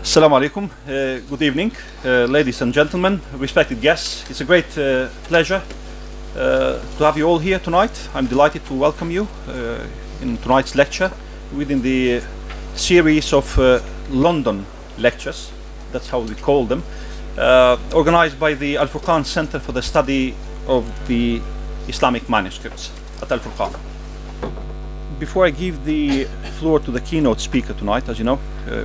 Assalamu alaikum. Good evening, ladies and gentlemen, respected guests. It's a great pleasure to have you all here tonight. I'm delighted to welcome you in tonight's lecture within the series of London lectures, that's how we call them, organized by the Al-Furqan Center for the Study of the Islamic Manuscripts at Al-Furqan. Before I give the floor to the keynote speaker tonight, as you know,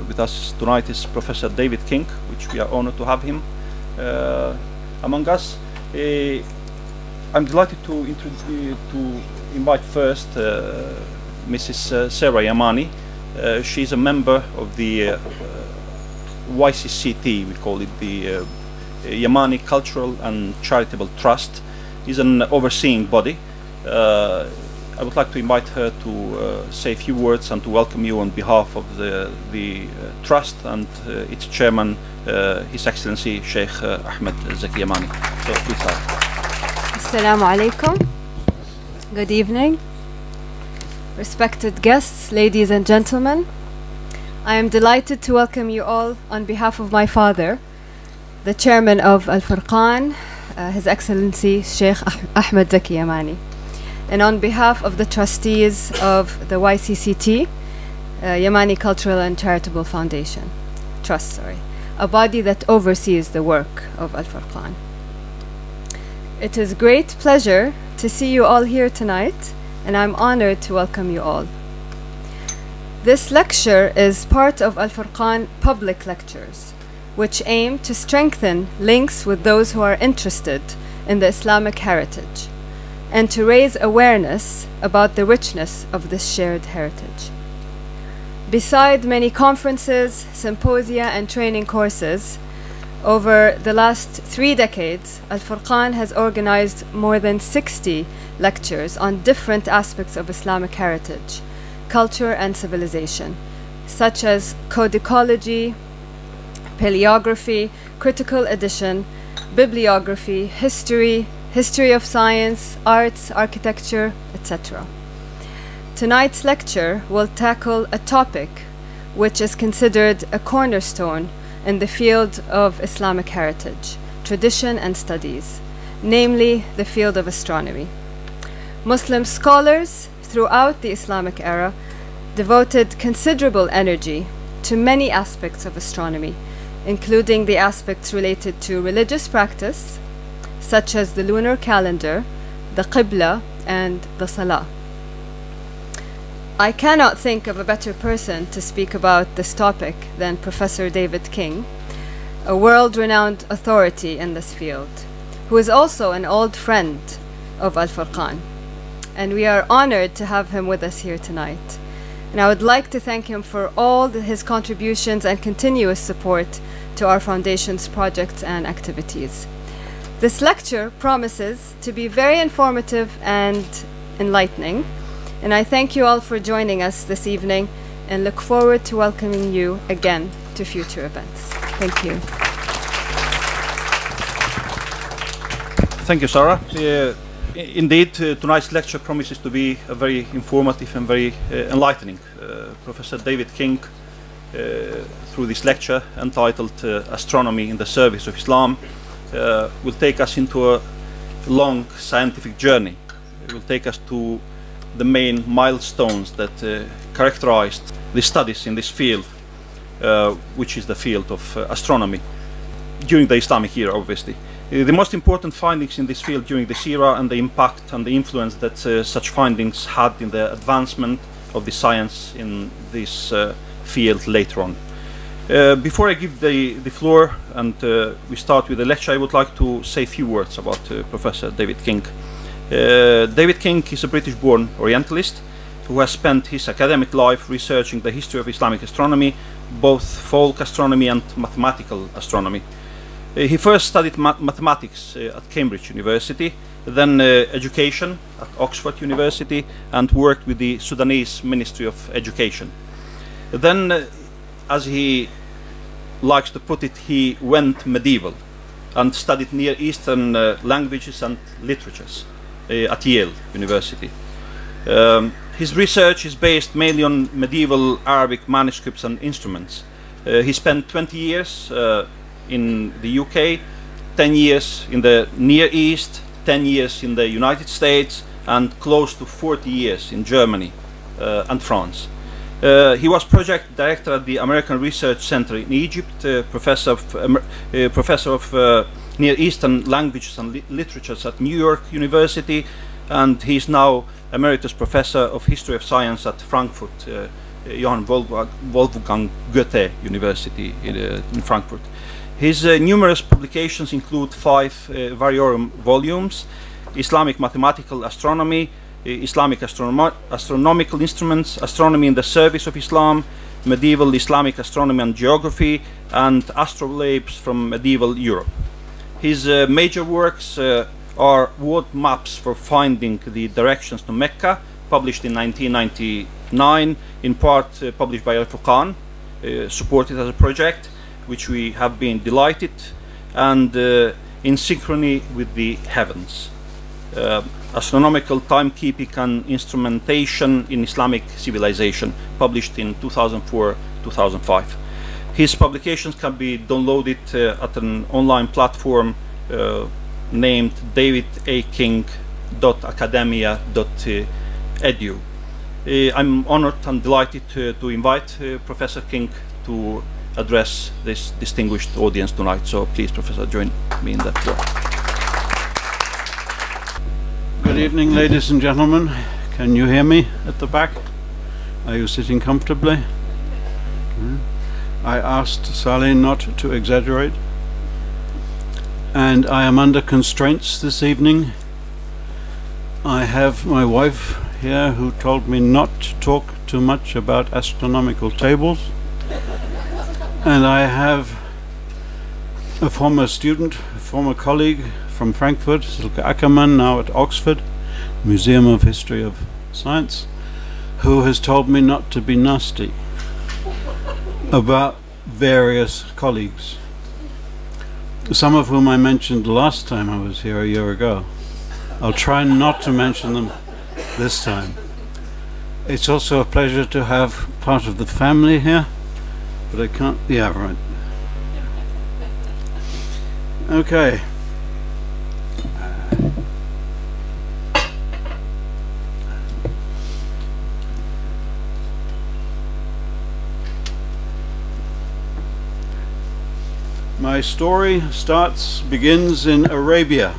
with us tonight is Professor David King, which we are honored to have him among us. I'm delighted to invite first Mrs. Sarah Yamani. She's a member of the YCCT, we call it the Yamani Cultural and Charitable Trust. It's an overseeing body. I would like to invite her to say a few words and to welcome you on behalf of the Trust and its chairman, His Excellency Sheikh Ahmed Zaki Yamani. So please start. Assalamu alaikum. Good evening. Respected guests, ladies and gentlemen, I am delighted to welcome you all on behalf of my father, the chairman of Al-Furqan, His Excellency Sheikh Ahmed Zaki Yamani. And on behalf of the trustees of the YCCT, Yamani Cultural and Charitable Foundation, Trust, a body that oversees the work of Al-Furqan. It is great pleasure to see you all here tonight, and I'm honored to welcome you all. This lecture is part of Al-Furqan public lectures, which aim to strengthen links with those who are interested in the Islamic heritage, and to raise awareness about the richness of this shared heritage. Beside many conferences, symposia, and training courses, over the last 3 decades, Al-Furqan has organized more than 60 lectures on different aspects of Islamic heritage, culture, and civilization, such as codicology, paleography, critical edition, bibliography, history of science, arts, architecture, etc. Tonight's lecture will tackle a topic which is considered a cornerstone in the field of Islamic heritage, tradition, and studies, namely the field of astronomy. Muslim scholars throughout the Islamic era devoted considerable energy to many aspects of astronomy, including the aspects related to religious practice, such as the lunar calendar, the Qibla, and the Salah. I cannot think of a better person to speak about this topic than Professor David King, a world-renowned authority in this field, who is also an old friend of Al-Furqan. And we are honored to have him with us here tonight. And I would like to thank him for all his contributions and continuous support to our foundation's projects and activities. This lecture promises to be very informative and enlightening, and I thank you all for joining us this evening and look forward to welcoming you again to future events. Thank you. Thank you, Sarah. Indeed, tonight's lecture promises to be a very informative and very enlightening. Professor David King, through this lecture entitled Astronomy in the Service of Islam, will take us into a long scientific journey. It will take us to the main milestones that characterized the studies in this field, which is the field of astronomy, during the Islamic era, obviously. The most important findings in this field during this era and the impact and the influence that such findings had in the advancement of the science in this field later on. Before I give the floor and we start with the lecture, I would like to say a few words about Professor David King. David King is a British-born Orientalist who has spent his academic life researching the history of Islamic astronomy, both folk astronomy and mathematical astronomy. He first studied mathematics at Cambridge University, then education at Oxford University, and worked with the Sudanese Ministry of Education. Then, as he likes to put it, he went medieval and studied Near Eastern languages and literatures at Yale University. His research is based mainly on medieval Arabic manuscripts and instruments, He spent 20 years in the UK, 10 years in the Near East, 10 years in the United States, and close to 40 years in Germany and France. He was project director at the American Research Center in Egypt, professor of Near Eastern Languages and Literatures at New York University, and he is now Emeritus Professor of History of Science at Frankfurt, Johann Wolfgang Goethe University in Frankfurt. His numerous publications include 5 variorum volumes: Islamic Mathematical Astronomy, Islamic Astronomical Instruments, Astronomy in the Service of Islam, Medieval Islamic Astronomy and Geography, and Astrolabes from Medieval Europe. His major works are world maps for finding the directions to Mecca, published in 1999, in part published by Al-Furqan, supported as a project, which we have been delighted, and in synchrony with the heavens. Astronomical Timekeeping and Instrumentation in Islamic Civilization, published in 2004-2005. His publications can be downloaded at an online platform named davidaking.academia.edu. I'm honored and delighted to invite Professor King to address this distinguished audience tonight. So please, Professor, join me in that work. Good evening, ladies and gentlemen. Can you hear me at the back? Are you sitting comfortably? I asked Saleh not to exaggerate, and I am under constraints this evening. I have my wife here who told me not to talk too much about astronomical tables, and I have a former student, a former colleague from Frankfurt, Silke Ackermann, now at Oxford, Museum of History of Science, who has told me not to be nasty about various colleagues, some of whom I mentioned last time I was here a year ago. I'll try not to mention them this time. It's also a pleasure to have part of the family here, but I can't, yeah, right. Okay. My story begins in Arabia,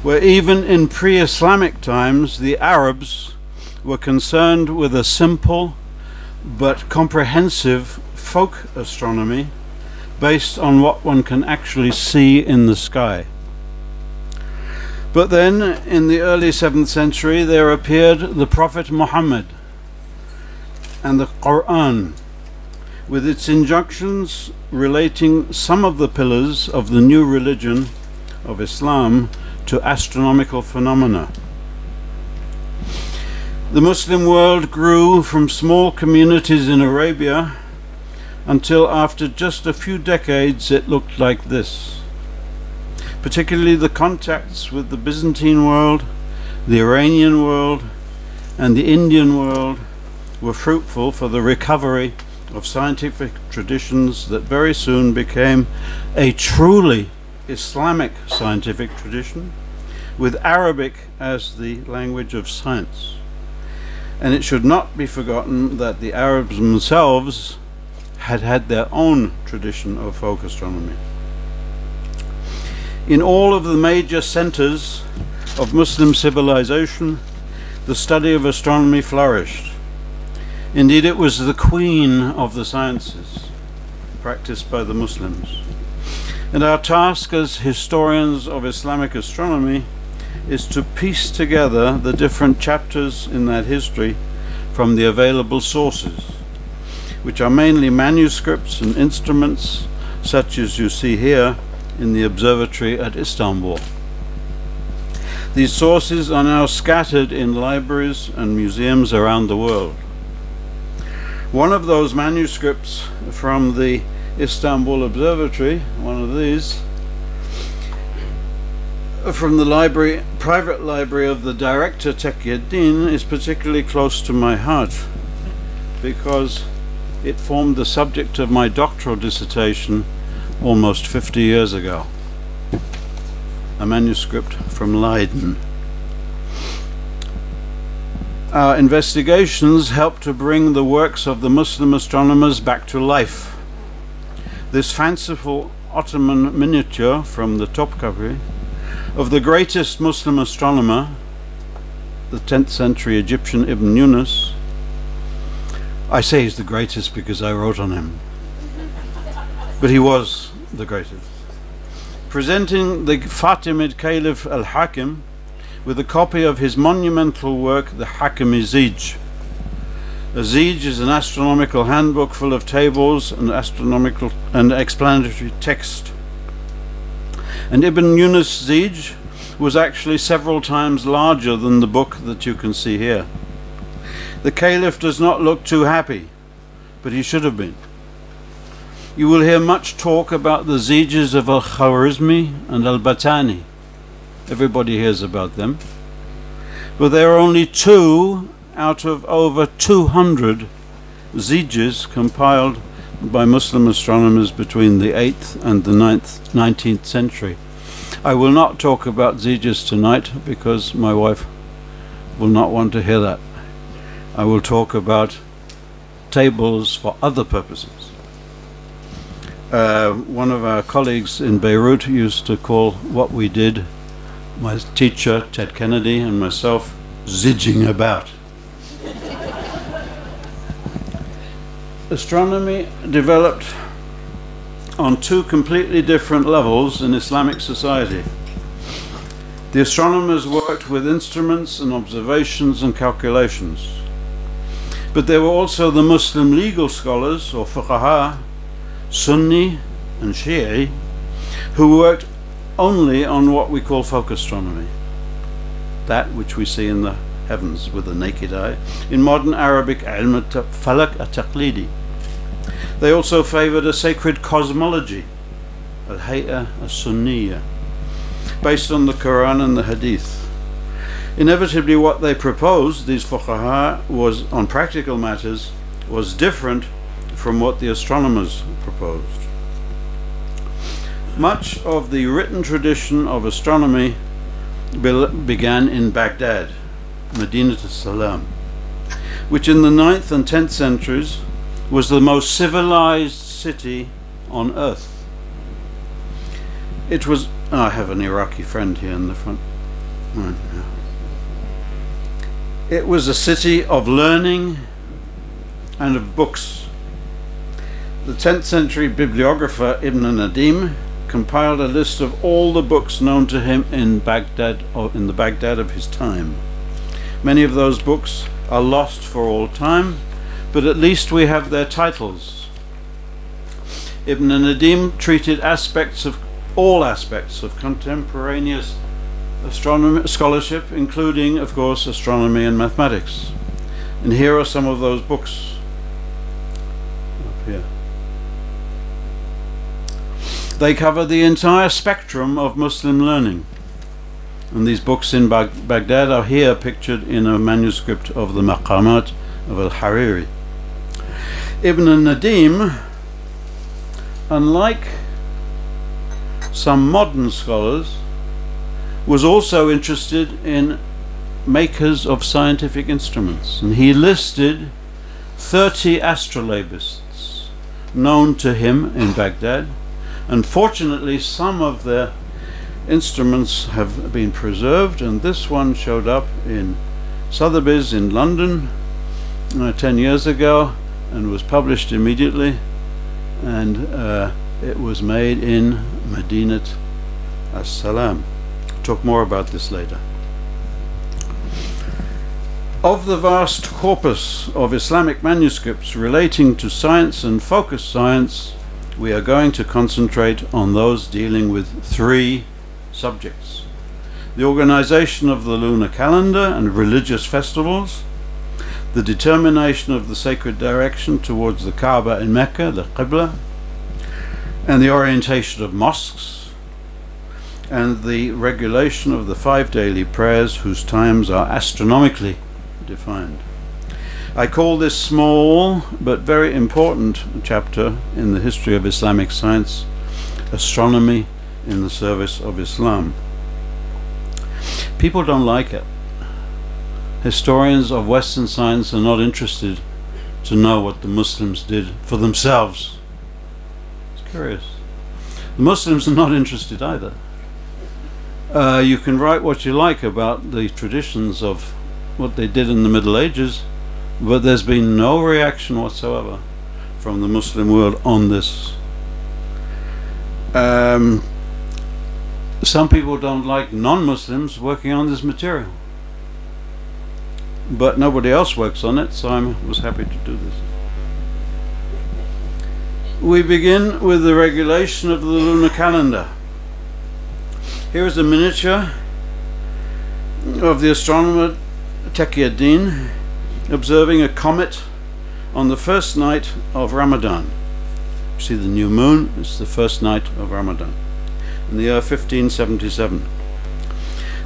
where even in pre-Islamic times the Arabs were concerned with a simple but comprehensive folk astronomy based on what one can actually see in the sky. But then, in the early 7th century, there appeared the Prophet Muhammad and the Quran, with its injunctions relating some of the pillars of the new religion of Islam to astronomical phenomena. The Muslim world grew from small communities in Arabia until after just a few decades it looked like this. Particularly the contacts with the Byzantine world, the Iranian world, and the Indian world were fruitful for the recovery of scientific traditions that very soon became a truly Islamic scientific tradition, with Arabic as the language of science. And it should not be forgotten that the Arabs themselves had their own tradition of folk astronomy. In all of the major centers of Muslim civilization, the study of astronomy flourished. Indeed, it was the queen of the sciences, practiced by the Muslims. And our task as historians of Islamic astronomy is to piece together the different chapters in that history from the available sources, which are mainly manuscripts and instruments, such as you see here in the observatory at Istanbul. These sources are now scattered in libraries and museums around the world. One of those manuscripts from the Istanbul Observatory, one of these, from the library, private library of the director Taqiyuddin, is particularly close to my heart, because It formed the subject of my doctoral dissertation almost 50 years ago. A manuscript from Leiden. Our investigations helped to bring the works of the Muslim astronomers back to life. This fanciful Ottoman miniature from the Topkapi of the greatest Muslim astronomer, the 10th century Egyptian Ibn Yunus. I say he's the greatest because I wrote on him, but he was the greatest. Presenting the Fatimid Caliph al-Hakim with a copy of his monumental work, the Hakimi Zij. A Zij is an astronomical handbook full of tables and astronomical and explanatory text. And Ibn Yunus' Zij was actually several times larger than the book that you can see here. The Caliph does not look too happy, but he should have been. You will hear much talk about the Zijs of Al-Khwarizmi and Al-Batani. Everybody hears about them. But there are only 2 out of over 200 Zijs compiled by Muslim astronomers between the 8th and the 19th century. I will not talk about Zijs tonight because my wife will not want to hear that. I will talk about tables for other purposes. One of our colleagues in Beirut used to call what we did, my teacher Ted Kennedy and myself, zidging about. Astronomy developed on 2 completely different levels in Islamic society. The astronomers worked with instruments and observations and calculations. But there were also the Muslim legal scholars, or fuqaha, Sunni and Shi'i, who worked only on what we call folk astronomy, that which we see in the heavens with the naked eye, in modern Arabic ilm al-falak al-taqlidi. They also favored a sacred cosmology, al-hay'a al-sunniyya, based on the Quran and the Hadith. Inevitably what they proposed, these fuqaha, was, on practical matters, was different from what the astronomers proposed. Much of the written tradition of astronomy began in Baghdad, Medinat al-Salam, which in the 9th and 10th centuries was the most civilized city on earth. It was, I have an Iraqi friend here in the front. Right, yeah. It was a city of learning and of books. The 10th century bibliographer Ibn Nadim compiled a list of all the books known to him in Baghdad, or in the Baghdad of his time. Many of those books are lost for all time, but at least we have their titles. Ibn Nadim treated all aspects of contemporaneous astronomy, scholarship, including, of course, astronomy and mathematics. And here are some of those books. Up here. They cover the entire spectrum of Muslim learning. And these books in Baghdad are here pictured in a manuscript of the Maqamat of Al-Hariri. Ibn Nadim, unlike some modern scholars, was also interested in makers of scientific instruments, and he listed 30 astrolabists known to him in Baghdad. Unfortunately, some of their instruments have been preserved, and this one showed up in Sotheby's in London 10 years ago and was published immediately, and it was made in Medinat al-Salam. Talk more about this later. Of the vast corpus of Islamic manuscripts relating to science and focus science, we are going to concentrate on those dealing with 3 subjects: the organization of the lunar calendar and religious festivals, the determination of the sacred direction towards the Kaaba in Mecca, the Qibla, and the orientation of mosques, and the regulation of the 5 daily prayers whose times are astronomically defined. I call this small but very important chapter in the history of Islamic science, Astronomy in the Service of Islam. People don't like it. Historians of Western science are not interested to know what the Muslims did for themselves. It's curious. The Muslims are not interested either. You can write what you like about the traditions of what they did in the Middle Ages, but there's been no reaction whatsoever from the Muslim world on this. Some people don't like non-Muslims working on this material, but nobody else works on it, so I was happy to do this. We begin with the regulation of the lunar calendar. Here is a miniature of the astronomer Taqiyuddin observing a comet on the first night of Ramadan. You see the new moon, it's the first night of Ramadan in the year 1577.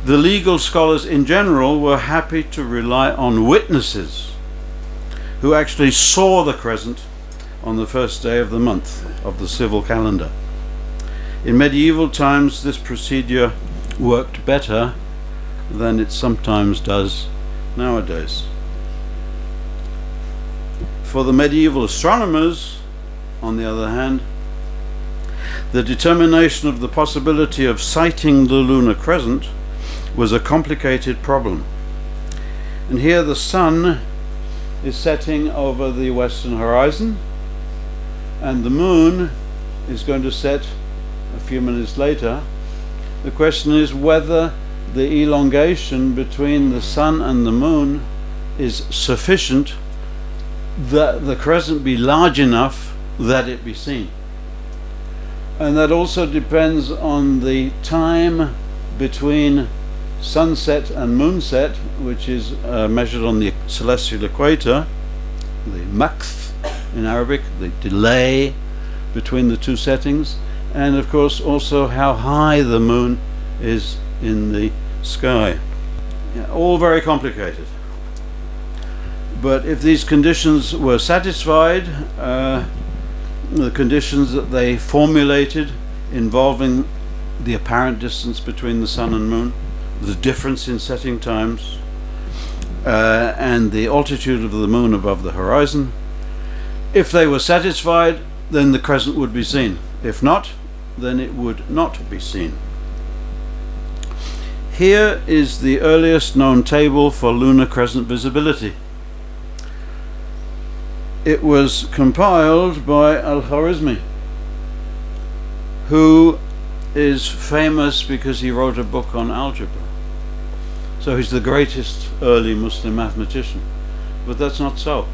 The legal scholars in general were happy to rely on witnesses who actually saw the crescent on the first day of the month of the civil calendar. In medieval times, this procedure worked better than it sometimes does nowadays. For the medieval astronomers, on the other hand, the determination of the possibility of sighting the lunar crescent was a complicated problem. And here the sun is setting over the western horizon, and the moon is going to set a few minutes later. The question is whether the elongation between the sun and the moon is sufficient that the crescent be large enough that it be seen. And that also depends on the time between sunset and moonset, which is measured on the celestial equator, the maqth in Arabic, the delay between the two settings, and of course also how high the moon is in the sky. Yeah, all very complicated. But if these conditions were satisfied, the conditions that they formulated involving the apparent distance between the sun and moon, the difference in setting times, and the altitude of the moon above the horizon, if they were satisfied, then the crescent would be seen. If not, then it would not be seen. Here is the earliest known table for lunar crescent visibility. It was compiled by Al-Khwarizmi, who is famous because he wrote a book on algebra. So he's the greatest early Muslim mathematician. But that's not so.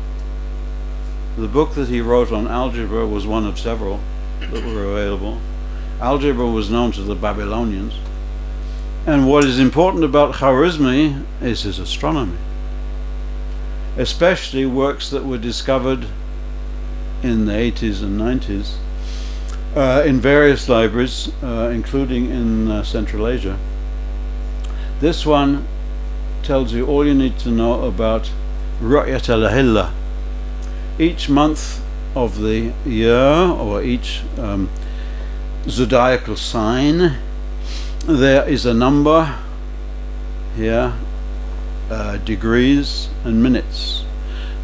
The book that he wrote on algebra was one of several that were available. Algebra was known to the Babylonians. And what is important about Khwarizmi is his astronomy, especially works that were discovered in the 80s and 90s in various libraries, including in Central Asia. This one tells you all you need to know about Ru'yat al-Hillah. Each month of the year, or each zodiacal sign, there is a number here, degrees and minutes.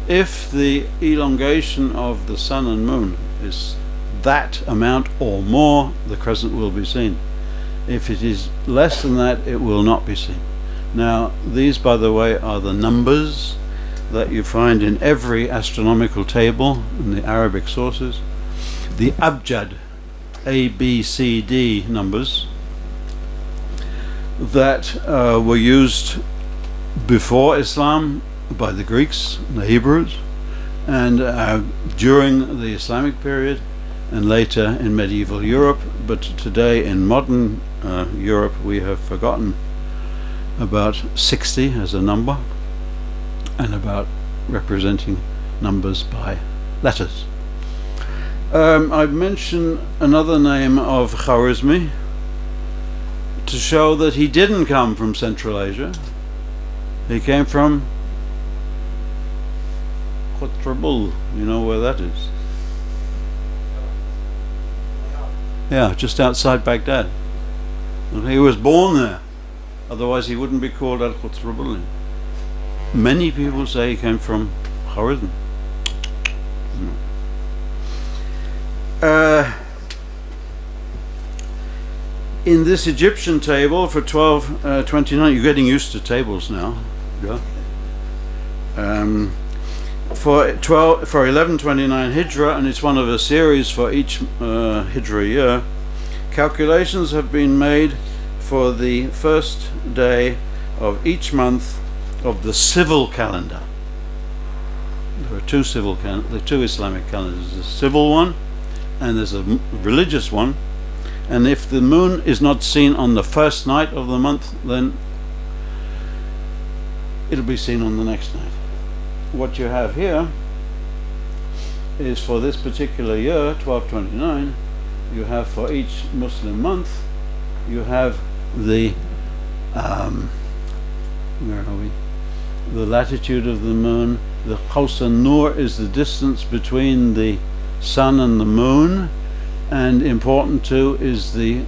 If the elongation of the sun and moon is that amount or more, the crescent will be seen. If it is less than that, it will not be seen. Now, these, by the way, are the numbers that you find in every astronomical table in the Arabic sources. The abjad, A, B, C, D numbers that were used before Islam by the Greeks and the Hebrews, and during the Islamic period, and later in medieval Europe. But today in modern Europe we have forgotten about 60 as a number, and about representing numbers by letters. I've mentioned another name of Khwarizmi to show that he didn't come from Central Asia. He came from Al-Qutrabul. You know where that is? Yeah, just outside Baghdad. And he was born there. Otherwise he wouldn't be called Al-Qutrabul. Many people say he came from Khwarizm. In this Egyptian table for 1229, you're getting used to tables now. Yeah. For 1129 Hijra, and it's one of a series for each Hijra year, calculations have been made for the first day of each month of the civil calendar. There are two Islamic calendars. There's a civil one and there's a religious one. And if the moon is not seen on the first night of the month, then it'll be seen on the next night. What you have here is for this particular year, 1229, you have for each Muslim month, you have the where are we? The latitude of the moon. The Qaws an-Nur is the distance between the sun and the moon, and important too is the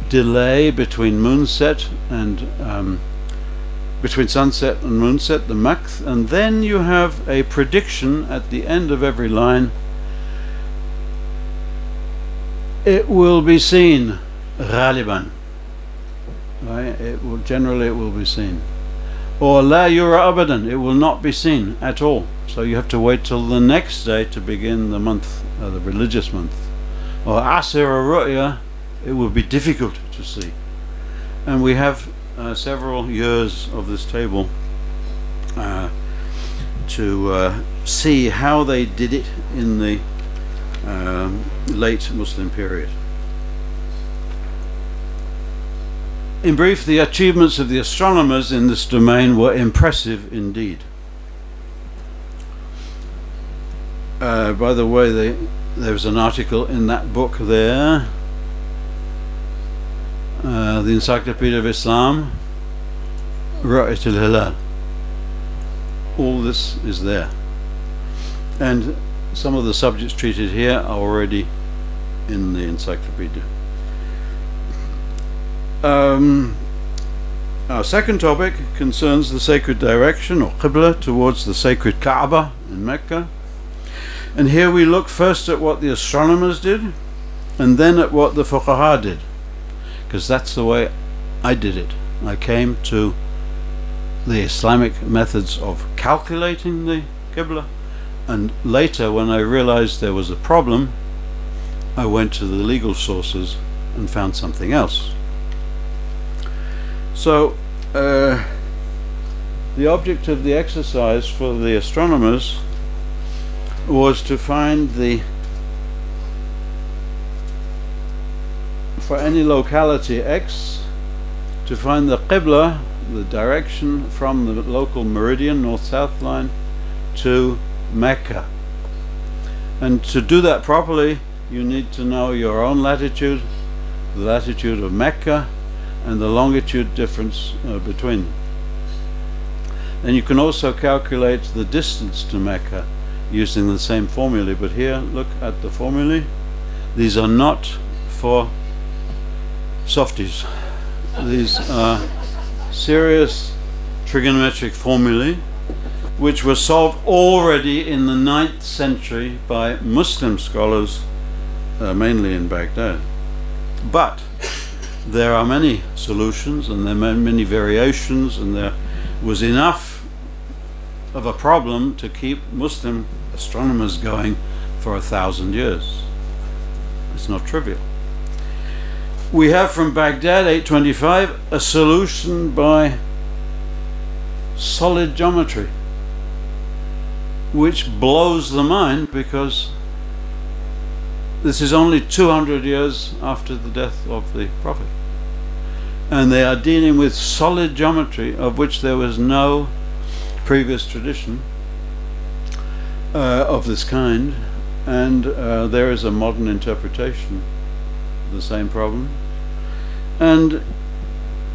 delay between moonset and between sunset and moonset, the makth. And then you have a prediction at the end of every line. It will be seen ghaliban, right? Generally it will be seen, or la yura abadan, it will not be seen at all. So you have to wait till the next day to begin the month, the religious month. Or asir ru'ya, it will be difficult to see. And we have several years of this table to see how they did it in the late Muslim period. In brief, the achievements of the astronomers in this domain were impressive indeed. By the way, there's an article in that book there, the Encyclopedia of Islam, Ra'at al-Hilal. All this is there, and some of the subjects treated here are already in the encyclopedia. Our second topic concerns the sacred direction or Qibla towards the sacred Kaaba in Mecca. And here we look first at what the astronomers did and then at what the fuqaha did, because that's the way I did it. I came to the Islamic methods of calculating the Qibla, and later when I realized there was a problem, I went to the legal sources and found something else. So the object of the exercise for the astronomers was to find for any locality X, to find the Qibla, the direction from the local meridian, north-south line, to Mecca. And to do that properly, you need to know your own latitude, the latitude of Mecca, and the longitude difference between them. Then you can also calculate the distance to Mecca using the same formulae, but here look at the formulae. These are not for softies. These are serious trigonometric formulae which were solved already in the 9th century by Muslim scholars, mainly in Baghdad. But there are many solutions and there are many variations, and there was enough of a problem to keep Muslim astronomers going for 1,000 years. It's not trivial. We have from Baghdad 825 a solution by solid geometry, which blows the mind, because this is only 200 years after the death of the Prophet, and they are dealing with solid geometry of which there was no previous tradition of this kind, and there is a modern interpretation of the same problem, and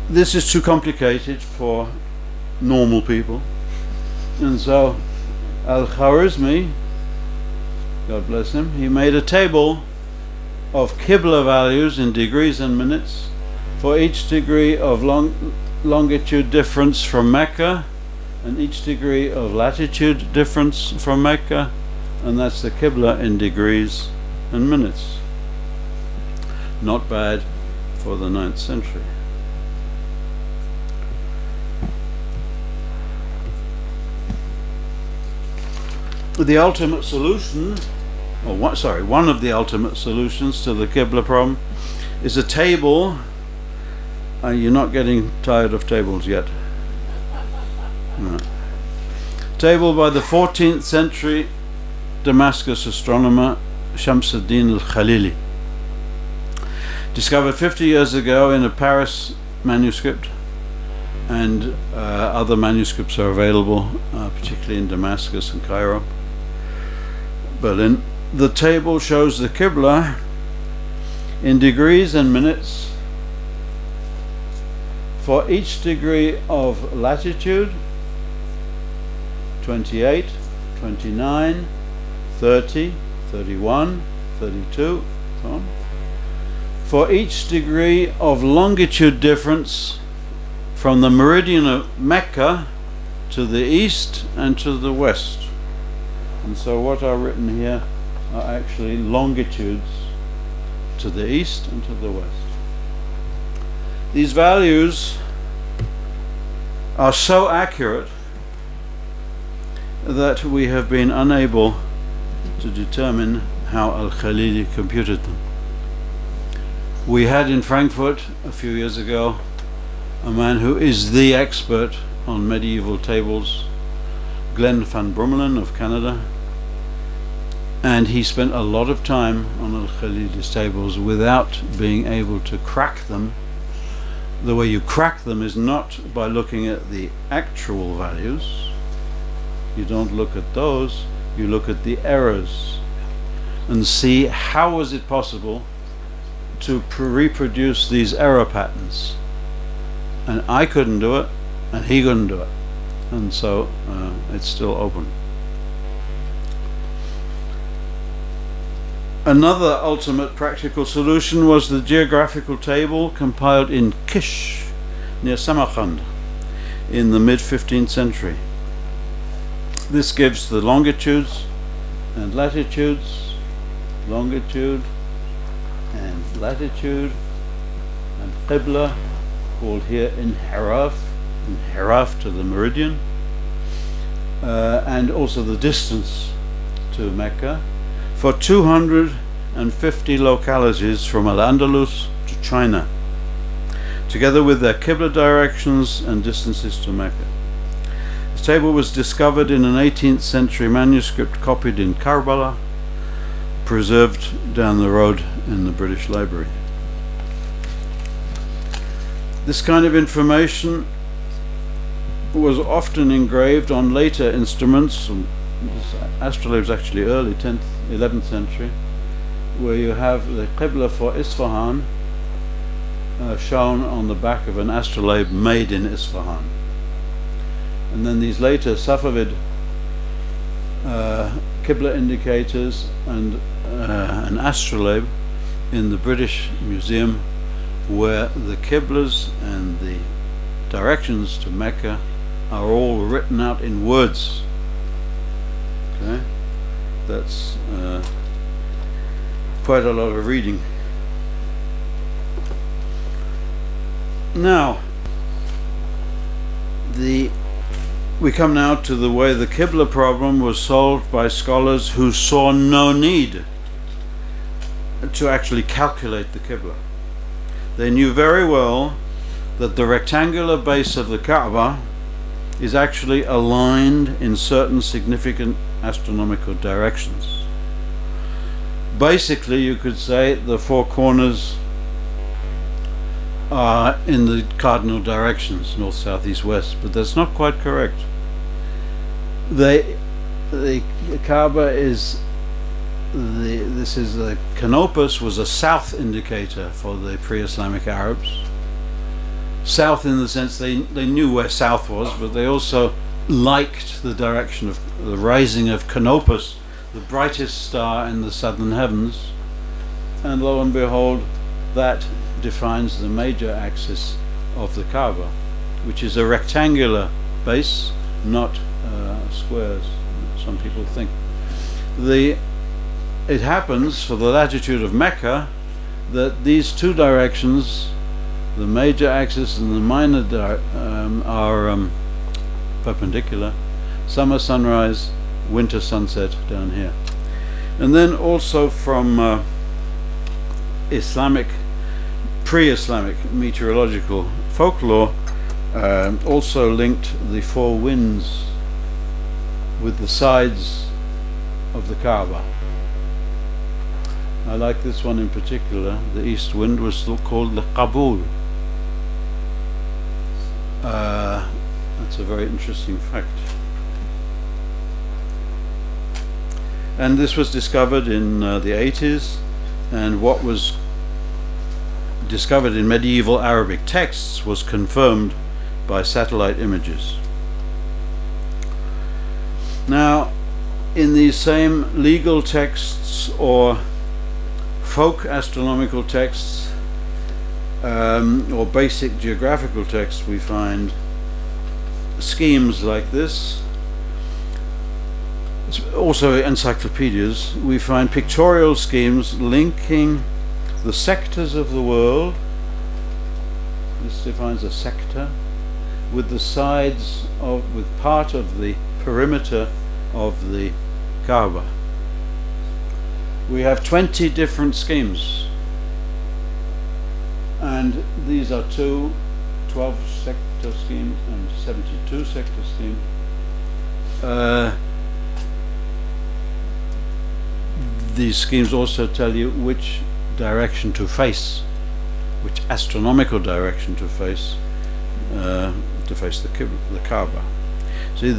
this is too complicated for normal people, and so Al-Khwarizmi, God bless him, he made a table of Qibla values in degrees and minutes for each degree of longitude difference from Mecca and each degree of latitude difference from Mecca, and that's the Qibla in degrees and minutes. Not bad for the 9th century. The ultimate solution, or one of the ultimate solutions to the Qibla problem is a table. You're not getting tired of tables yet. No. Table by the 14th century Damascus astronomer Shamsuddin al-Khalili, discovered 50 years ago in a Paris manuscript, and other manuscripts are available, particularly in Damascus and Cairo, Berlin. The table shows the Qibla in degrees and minutes for each degree of latitude, 28, 29, 30, 31, 32, so on. For each degree of longitude difference from the meridian of Mecca to the east and to the west. And so what are written here are actually longitudes to the east and to the west. These values are so accurate that we have been unable to determine how Al-Khalili computed them. We had in Frankfurt a few years ago a man who is the expert on medieval tables, Glenn van Brummelen of Canada, and he spent a lot of time on Al-Khalili's tables without being able to crack them. The way you crack them is not by looking at the actual values. You don't look at those, you look at the errors and see how was it possible to reproduce these error patterns. And I couldn't do it, and he couldn't do it, and so it's still open. Another ultimate practical solution was the Geographical Table compiled in Kish near Samarkand in the mid-15th century. This gives the longitudes and latitudes, longitude and latitude, and Qibla, called here Inhiraf to the meridian, and also the distance to Mecca, for 250 localities from Al-Andalus to China, together with their Qibla directions and distances to Mecca. This table was discovered in an 18th century manuscript copied in Karbala, preserved down the road in the British Library. This kind of information was often engraved on later instruments. Astrolabe is actually early 10th, 11th century, where you have the Qibla for Isfahan shown on the back of an astrolabe made in Isfahan. And then these later Safavid Qibla indicators and an astrolabe in the British Museum, where the Qiblas and the directions to Mecca are all written out in words. Okay, that's quite a lot of reading. Now, we come now to the way the Qibla problem was solved by scholars who saw no need to actually calculate the Qibla. They knew very well that the rectangular base of the Kaaba is actually aligned in certain significant astronomical directions. Basically, you could say the four corners are in the cardinal directions, north, south, east, west, but that's not quite correct. The Kaaba is the Canopus was a south indicator for the pre-Islamic Arabs. South in the sense they knew where south was, but they also liked the direction of the rising of Canopus, the brightest star in the southern heavens, and lo and behold, that defines the major axis of the Kaaba, which is a rectangular base, not squares, some people think. It happens for the latitude of Mecca that these two directions, the major axis and the minor are perpendicular. Summer sunrise, winter sunset down here. And then also from Islamic, pre-Islamic meteorological folklore, also linked the four winds with the sides of the Kaaba. I like this one in particular. The east wind was called the Qabul. That's a very interesting fact. And this was discovered in the 80s, and what was discovered in medieval Arabic texts was confirmed by satellite images. Now, in these same legal texts or folk astronomical texts or basic geographical texts, we find schemes like this. Also encyclopedias, we find pictorial schemes linking the sectors of the world. This defines a sector with the sides of, with part of the perimeter of the Kaaba. We have 20 different schemes, and these are 12 sector schemes and 72 sector schemes. These schemes also tell you which direction to face, which astronomical direction to face the Kaaba. See,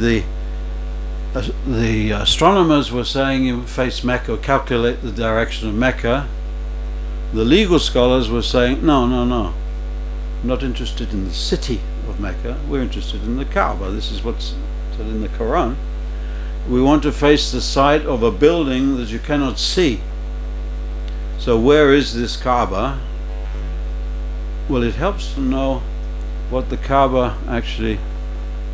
the astronomers were saying you face Mecca, calculate the direction of Mecca. The legal scholars were saying, no, I'm not interested in the city of Mecca, we're interested in the Kaaba. This is what's said in the Quran. We want to face the side of a building that you cannot see. So where is this Kaaba? Well, it helps to know what the Kaaba actually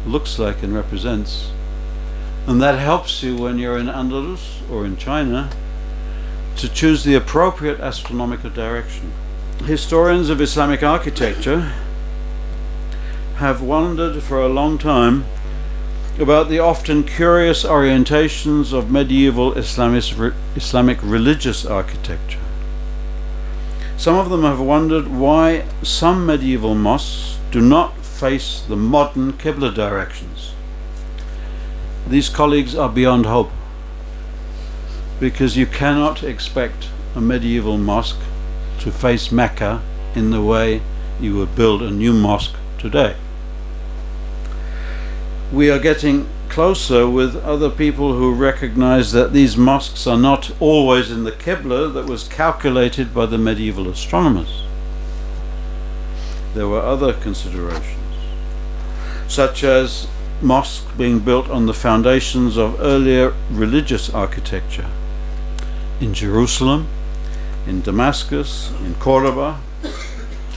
looks like and represents. And that helps you when you're in Andalus or in China to choose the appropriate astronomical direction. Historians of Islamic architecture have wondered for a long time about the often curious orientations of medieval Islamic religious architecture. Some of them have wondered why some medieval mosques do not face the modern Qibla directions. These colleagues are beyond hope, because you cannot expect a medieval mosque to face Mecca in the way you would build a new mosque today. We are getting closer with other people who recognize that these mosques are not always in the Qibla that was calculated by the medieval astronomers. There were other considerations, such as mosques being built on the foundations of earlier religious architecture in Jerusalem, in Damascus, in Cordoba,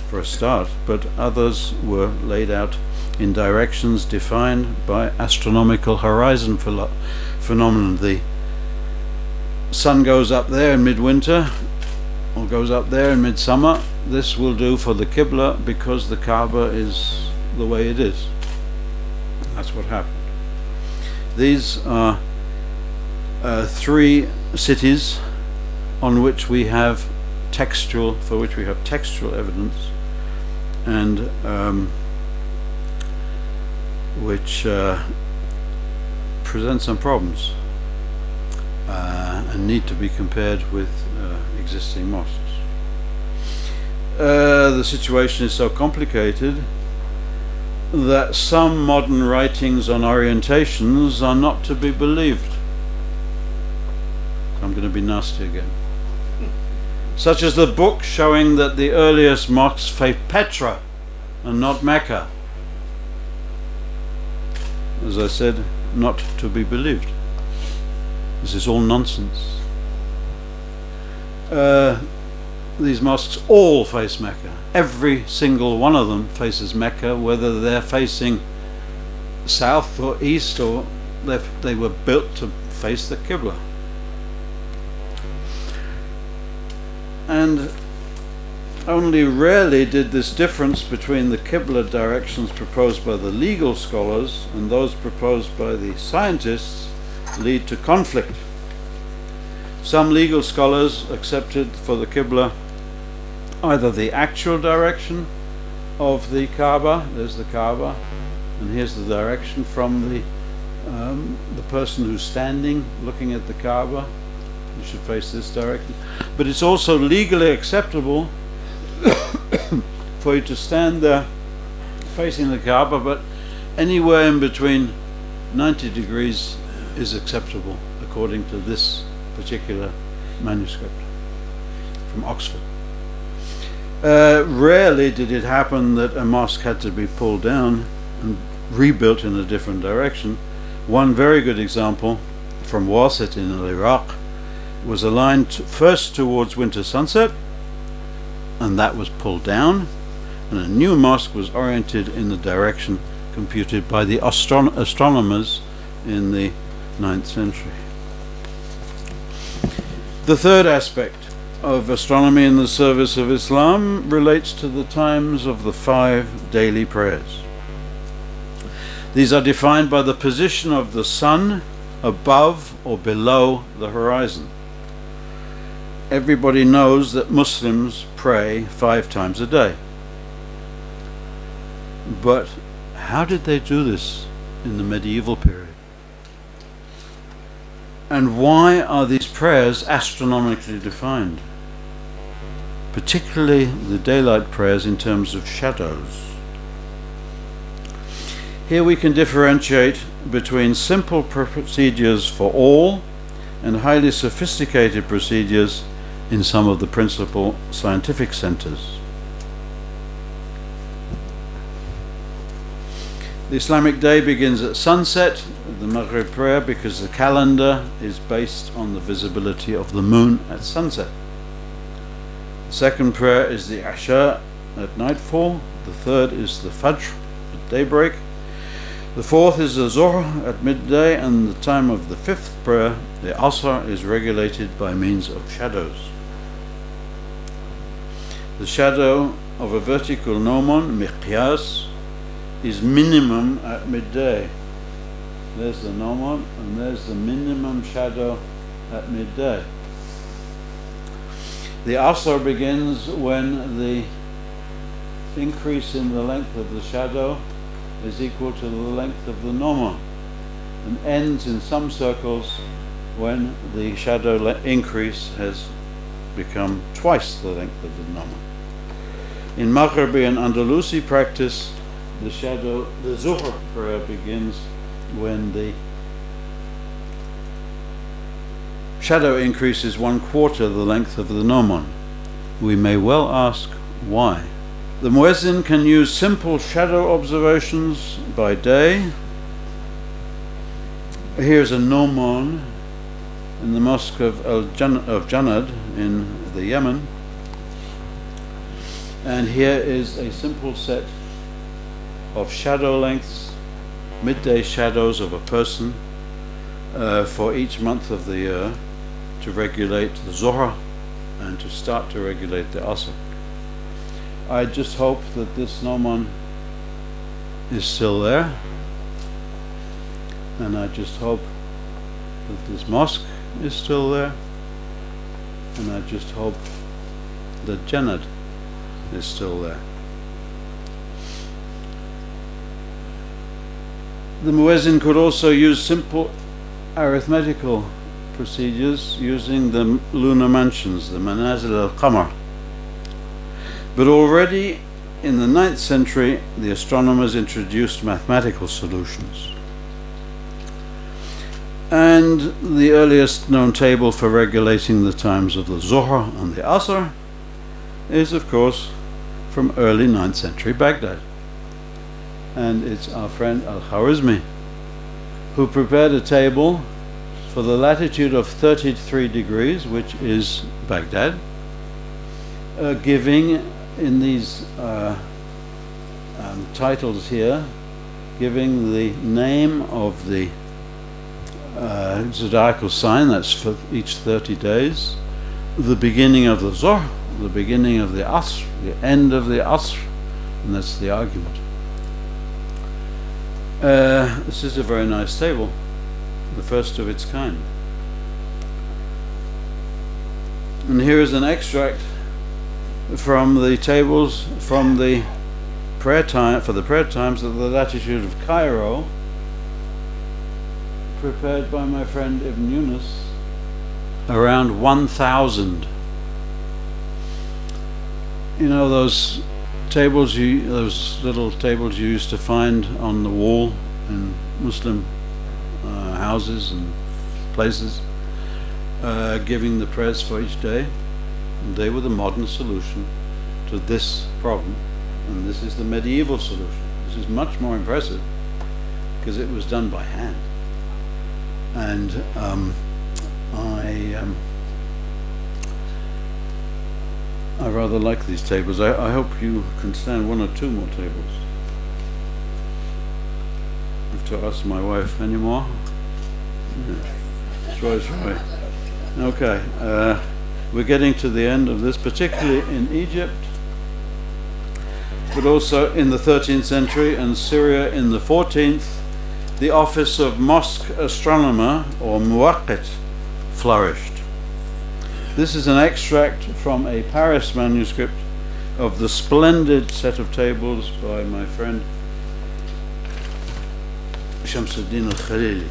for a start, but others were laid out in directions defined by astronomical horizon phenomenon. The sun goes up there in midwinter or goes up there in midsummer. This will do for the Qibla because the Kaaba is the way it is. That's what happened. These are three cities on which we have textual evidence, and which present some problems and need to be compared with existing mosques. The situation is so complicated that some modern writings on orientations are not to be believed. I'm going to be nasty again. Such as the book showing that the earliest mosques face Petra and not Mecca. as I said, not to be believed. This is all nonsense. These mosques all face Mecca. Every single one of them faces Mecca, whether they're facing south or east, or they were built to face the Qibla. And only rarely did this difference between the Qibla directions proposed by the legal scholars and those proposed by the scientists lead to conflict. Some legal scholars accepted for the Qibla either the actual direction of the Kaaba, there's the Kaaba, and here's the direction from the person who's standing looking at the Kaaba. You should face this direction. But it's also legally acceptable for you to stand there facing the Kaaba, but anywhere in between 90 degrees is acceptable according to this particular manuscript from Oxford. Rarely did it happen that a mosque had to be pulled down and rebuilt in a different direction. One very good example from Wasit in Iraq was aligned first towards winter sunset, and that was pulled down, and a new mosque was oriented in the direction computed by the astronomers in the 9th century. The third aspect of astronomy in the service of Islam relates to the times of the 5 daily prayers. These are defined by the position of the sun above or below the horizon. Everybody knows that Muslims pray 5 times a day. But how did they do this in the medieval period? And why are these prayers astronomically defined? Particularly the daylight prayers in terms of shadows. Here we can differentiate between simple procedures for all and highly sophisticated procedures in some of the principal scientific centers. The Islamic day begins at sunset, the Maghrib prayer, because the calendar is based on the visibility of the moon at sunset. The second prayer is the Asha at nightfall. The third is the Fajr at daybreak. The fourth is the Zuhr at midday, and the time of the fifth prayer, the Asr, is regulated by means of shadows. The shadow of a vertical gnomon, miqyas, is minimum at midday. There's the gnomon, and there's the minimum shadow at midday. The Asr begins when the increase in the length of the shadow is equal to the length of the gnomon, and ends in some circles when the shadow increase has become twice the length of the gnomon. In Maghribi and Andalusi practice, the Zuhr prayer begins when the shadow increases 1/4 the length of the gnomon. We may well ask why. The muezzin can use simple shadow observations by day. Here's a gnomon in the mosque of Janad in the Yemen, and here is a simple set of shadow lengths, midday shadows of a person for each month of the year to regulate the Zuhr and to start to regulate the Asr. I just hope that this gnomon is still there, and I just hope that this mosque is still there, and I just hope that Janad is still there. The muezzin could also use simple arithmetical procedures using the lunar mansions, the manazil al-qamar. But already in the 9th century, the astronomers introduced mathematical solutions. And the earliest known table for regulating the times of the Zuhr and the Asr is, of course, from early 9th century Baghdad. And it's our friend Al-Khwarizmi who prepared a table for the latitude of 33 degrees, which is Baghdad, giving in these titles here, giving the name of the zodiacal sign, that's for each 30 days, the beginning of the Zuhr, the beginning of the Asr, the end of the Asr, and that's the argument. This is a very nice table, the first of its kind. And here is an extract from the tables from the prayer time, for the prayer times of the latitude of Cairo, prepared by my friend Ibn Yunus around 1000. You know those tables, those little tables you used to find on the wall in Muslim houses and places, giving the prayers for each day. And they were the modern solution to this problem, and this is the medieval solution. This is much more impressive because it was done by hand. And I rather like these tables. I hope you can stand one or two more tables. I have to ask my wife any more. Yeah. Try. Okay, we're getting to the end of this, particularly in Egypt, but also in the 13th century and Syria in the 14th. The office of mosque astronomer, or muwaqqit, flourished. This is an extract from a Paris manuscript of the splendid set of tables by my friend Shamsuddin al-Khalili,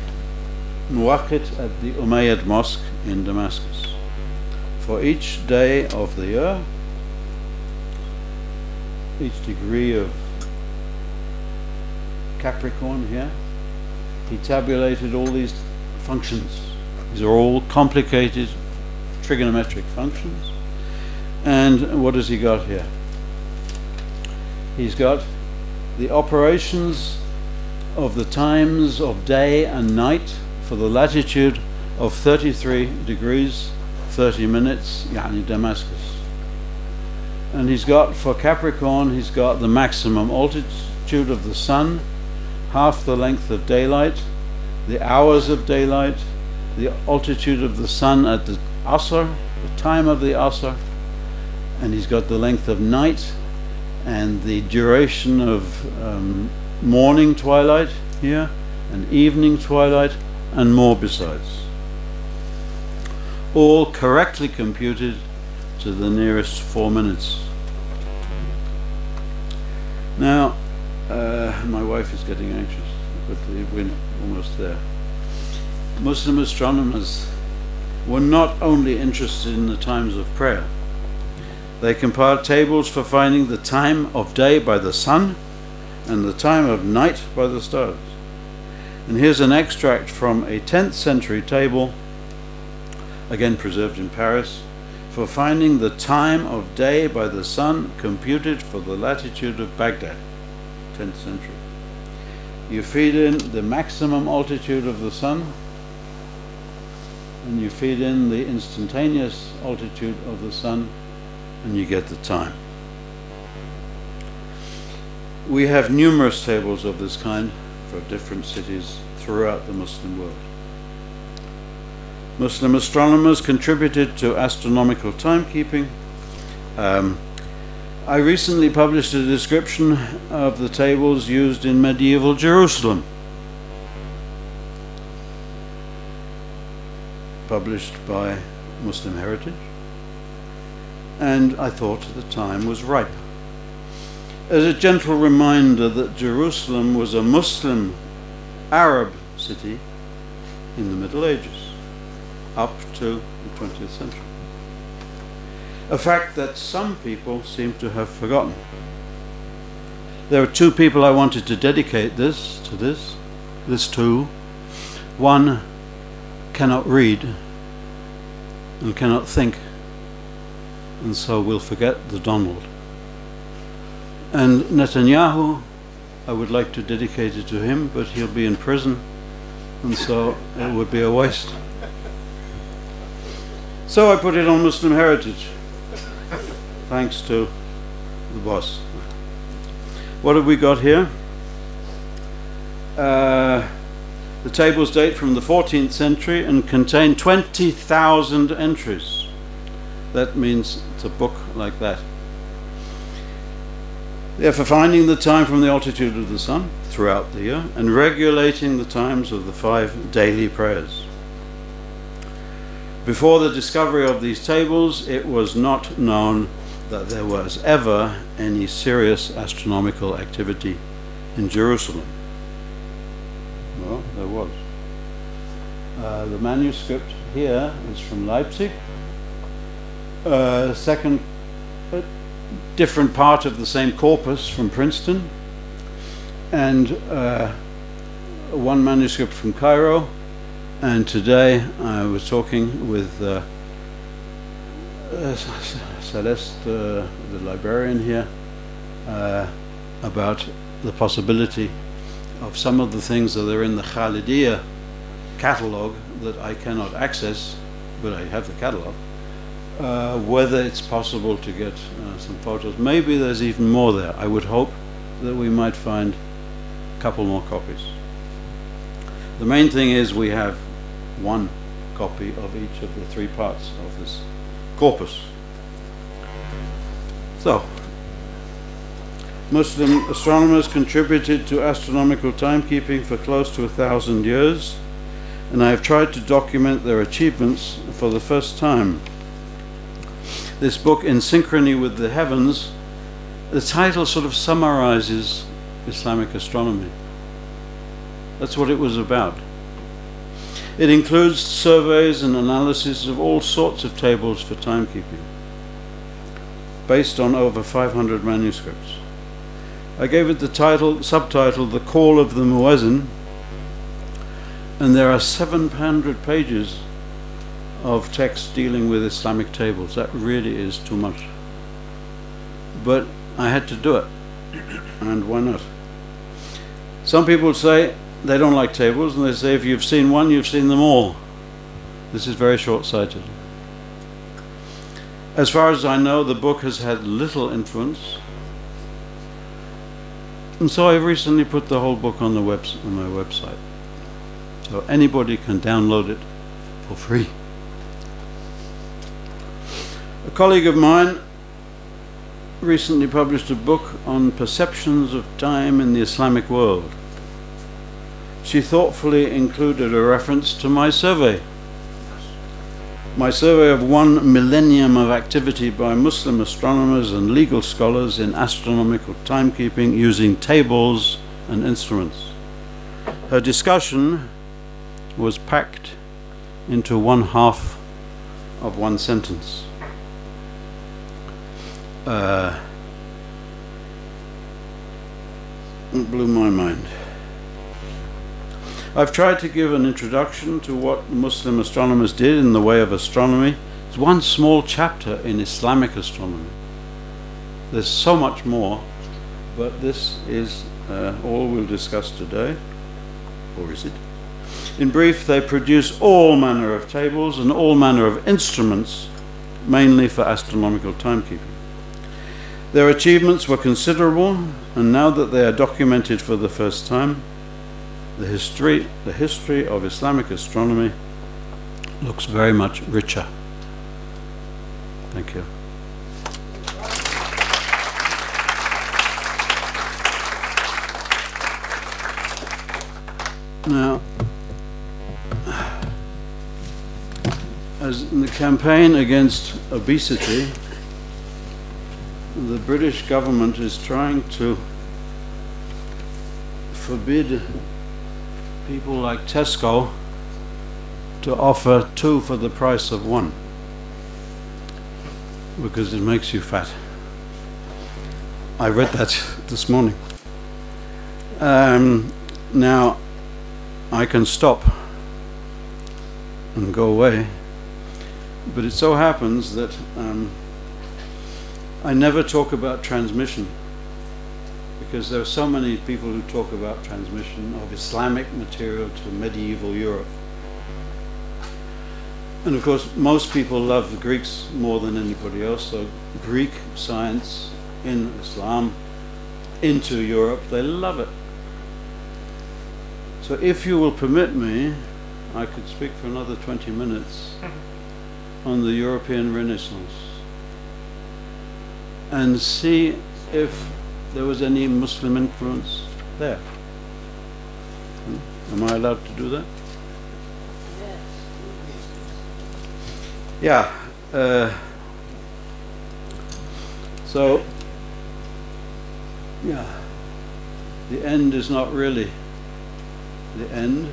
muwaqqit at the Umayyad Mosque in Damascus. For each day of the year, each degree of Capricorn here, he tabulated all these functions. These are all complicated trigonometric functions. And what has he got here? He's got the operations of the times of day and night for the latitude of 33 degrees 30 minutes, yani Damascus. And he's got, for Capricorn, he's got the maximum altitude of the sun, half the length of daylight, the hours of daylight, the altitude of the sun at the Asr, the time of the Asr, and he's got the length of night and the duration of morning twilight here and evening twilight and more besides. All correctly computed to the nearest 4 minutes. Now, my wife is getting anxious, but we're almost there. Muslim astronomers were not only interested in the times of prayer. They compiled tables for finding the time of day by the sun and the time of night by the stars. And here's an extract from a 10th century table, again preserved in Paris, for finding the time of day by the sun computed for the latitude of Baghdad, 10th century. You feed in the maximum altitude of the sun, and you feed in the instantaneous altitude of the sun, and you get the time. We have numerous tables of this kind for different cities throughout the Muslim world. Muslim astronomers contributed to astronomical timekeeping. I recently published a description of the tables used in medieval Jerusalem, published by Muslim Heritage, and I thought the time was ripe. As a gentle reminder that Jerusalem was a Muslim Arab city in the Middle Ages, up to the 20th century. A fact that some people seem to have forgotten. There are two people I wanted to dedicate this to. One cannot read and cannot think, and so will forget the Donald. And Netanyahu, I would like to dedicate it to him, but he'll be in prison and so it would be a waste. So I put it on Muslim Heritage, thanks to the boss. What have we got here? The tables date from the 14th century and contain 20,000 entries. That means it's a book like that. They're for finding the time from the altitude of the sun throughout the year and regulating the times of the 5 daily prayers. Before the discovery of these tables, it was not known that there was ever any serious astronomical activity in Jerusalem. Well, there was. The manuscript here is from Leipzig. Second, different part of the same corpus from Princeton, and one manuscript from Cairo. And today I was talking with Celeste, the librarian here, about the possibility of some of the things that are in the Khalidiyya catalogue that I cannot access, but I have the catalogue, whether it's possible to get some photos. Maybe there's even more there. I would hope that we might find a couple more copies. The main thing is we have one copy of each of the 3 parts of this corpus. So, Muslim astronomers contributed to astronomical timekeeping for close to 1,000 years, and I have tried to document their achievements for the first time. This book, In Synchrony with the Heavens, the title sort of summarizes Islamic astronomy. That's what it was about. It includes surveys and analysis of all sorts of tables for timekeeping, based on over 500 manuscripts. I gave it the subtitle, The Call of the Muezzin, and there are 700 pages of text dealing with Islamic tables. That really is too much. But I had to do it, and why not? Some people say they don't like tables, and they say if you've seen one, you've seen them all. This is very short-sighted. As far as I know, the book has had little influence, and so I've recently put the whole book on my website, so anybody can download it for free. A colleague of mine recently published a book on perceptions of time in the Islamic world. She thoughtfully included a reference to my survey. My survey of 1 millennium of activity by Muslim astronomers and legal scholars in astronomical timekeeping using tables and instruments. Her discussion was packed into 1/2 of 1 sentence. It blew my mind. I've tried to give an introduction to what Muslim astronomers did in the way of astronomy. It's one small chapter in Islamic astronomy. There's so much more, but this is all we'll discuss today. Or is it? In brief, they produce all manner of tables and all manner of instruments, mainly for astronomical timekeeping. Their achievements were considerable, and now that they are documented for the first time, the history of Islamic astronomy looks very much richer. Thank you. Now, as in the campaign against obesity, the British government is trying to forbid people like Tesco to offer 2 for the price of 1 because it makes you fat. I read that this morning. Now I can stop and go away, but it so happens that I never talk about transmission because there are so many people who talk about transmission of Islamic material to medieval Europe. And of course, most people love the Greeks more than anybody else, so Greek science in Islam into Europe, they love it. So if you will permit me, I could speak for another 20 minutes on the European Renaissance and see if there was any Muslim influence there. Am I allowed to do that? Yeah. So, yeah, the end is not really the end,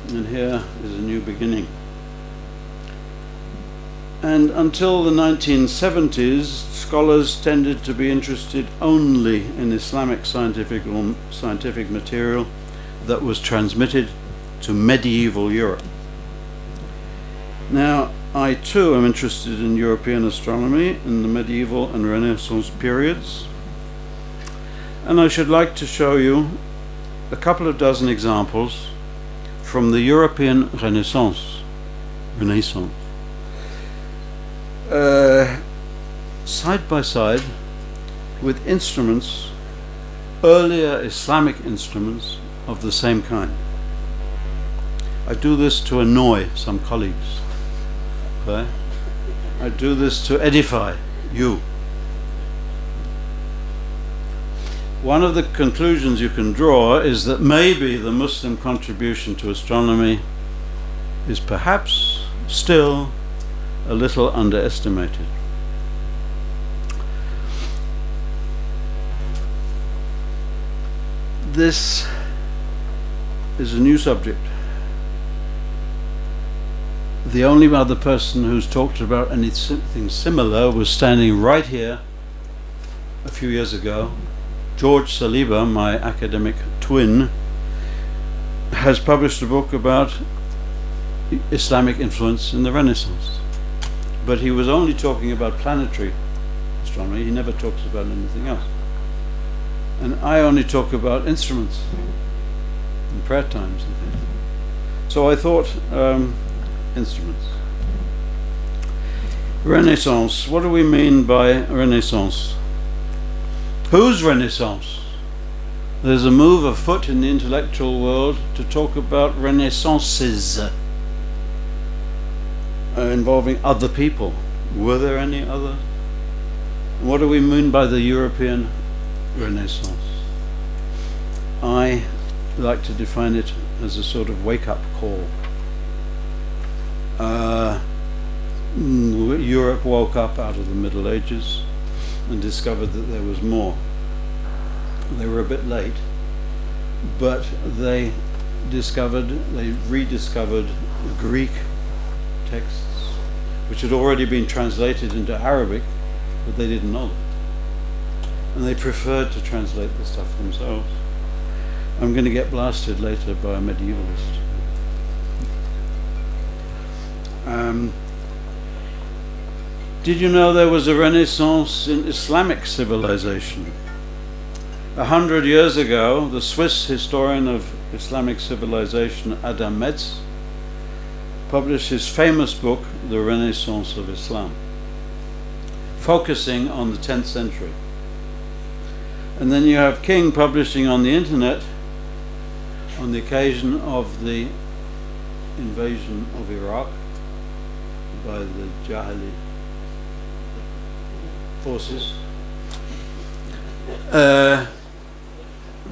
and here is a new beginning. And until the 1970s, scholars tended to be interested only in Islamic scientific material that was transmitted to medieval Europe. Now, I too am interested in European astronomy in the medieval and Renaissance periods, and I should like to show you a couple of dozen examples from the European Renaissance. Side by side with instruments, earlier Islamic instruments of the same kind. I do this to annoy some colleagues. Okay? I do this to edify you. One of the conclusions you can draw is that maybe the Muslim contribution to astronomy is perhaps still a little underestimated. This is a new subject. The only other person who's talked about anything similar was standing right here a few years ago. George Saliba, my academic twin, has published a book about Islamic influence in the Renaissance. But he was only talking about planetary astronomy. He never talks about anything else. And I only talk about instruments and prayer times and things. So I thought, instruments. Renaissance. What do we mean by Renaissance? Whose Renaissance? There's a move afoot in the intellectual world to talk about renaissances involving other people. Were there any other? What do we mean by the European Renaissance? I like to define it as a sort of wake-up call. Europe woke up out of the Middle Ages and discovered that there was more. They were a bit late, but they rediscovered Greek texts, which had already been translated into Arabic, but they didn't know that. And they preferred to translate the stuff themselves. I'm going to get blasted later by a medievalist. Did you know there was a Renaissance in Islamic civilization? 100 years ago, the Swiss historian of Islamic civilization, Adam Metz, published his famous book, The Renaissance of Islam, focusing on the 10th century. And then you have King publishing on the internet on the occasion of the invasion of Iraq by the Jahili forces,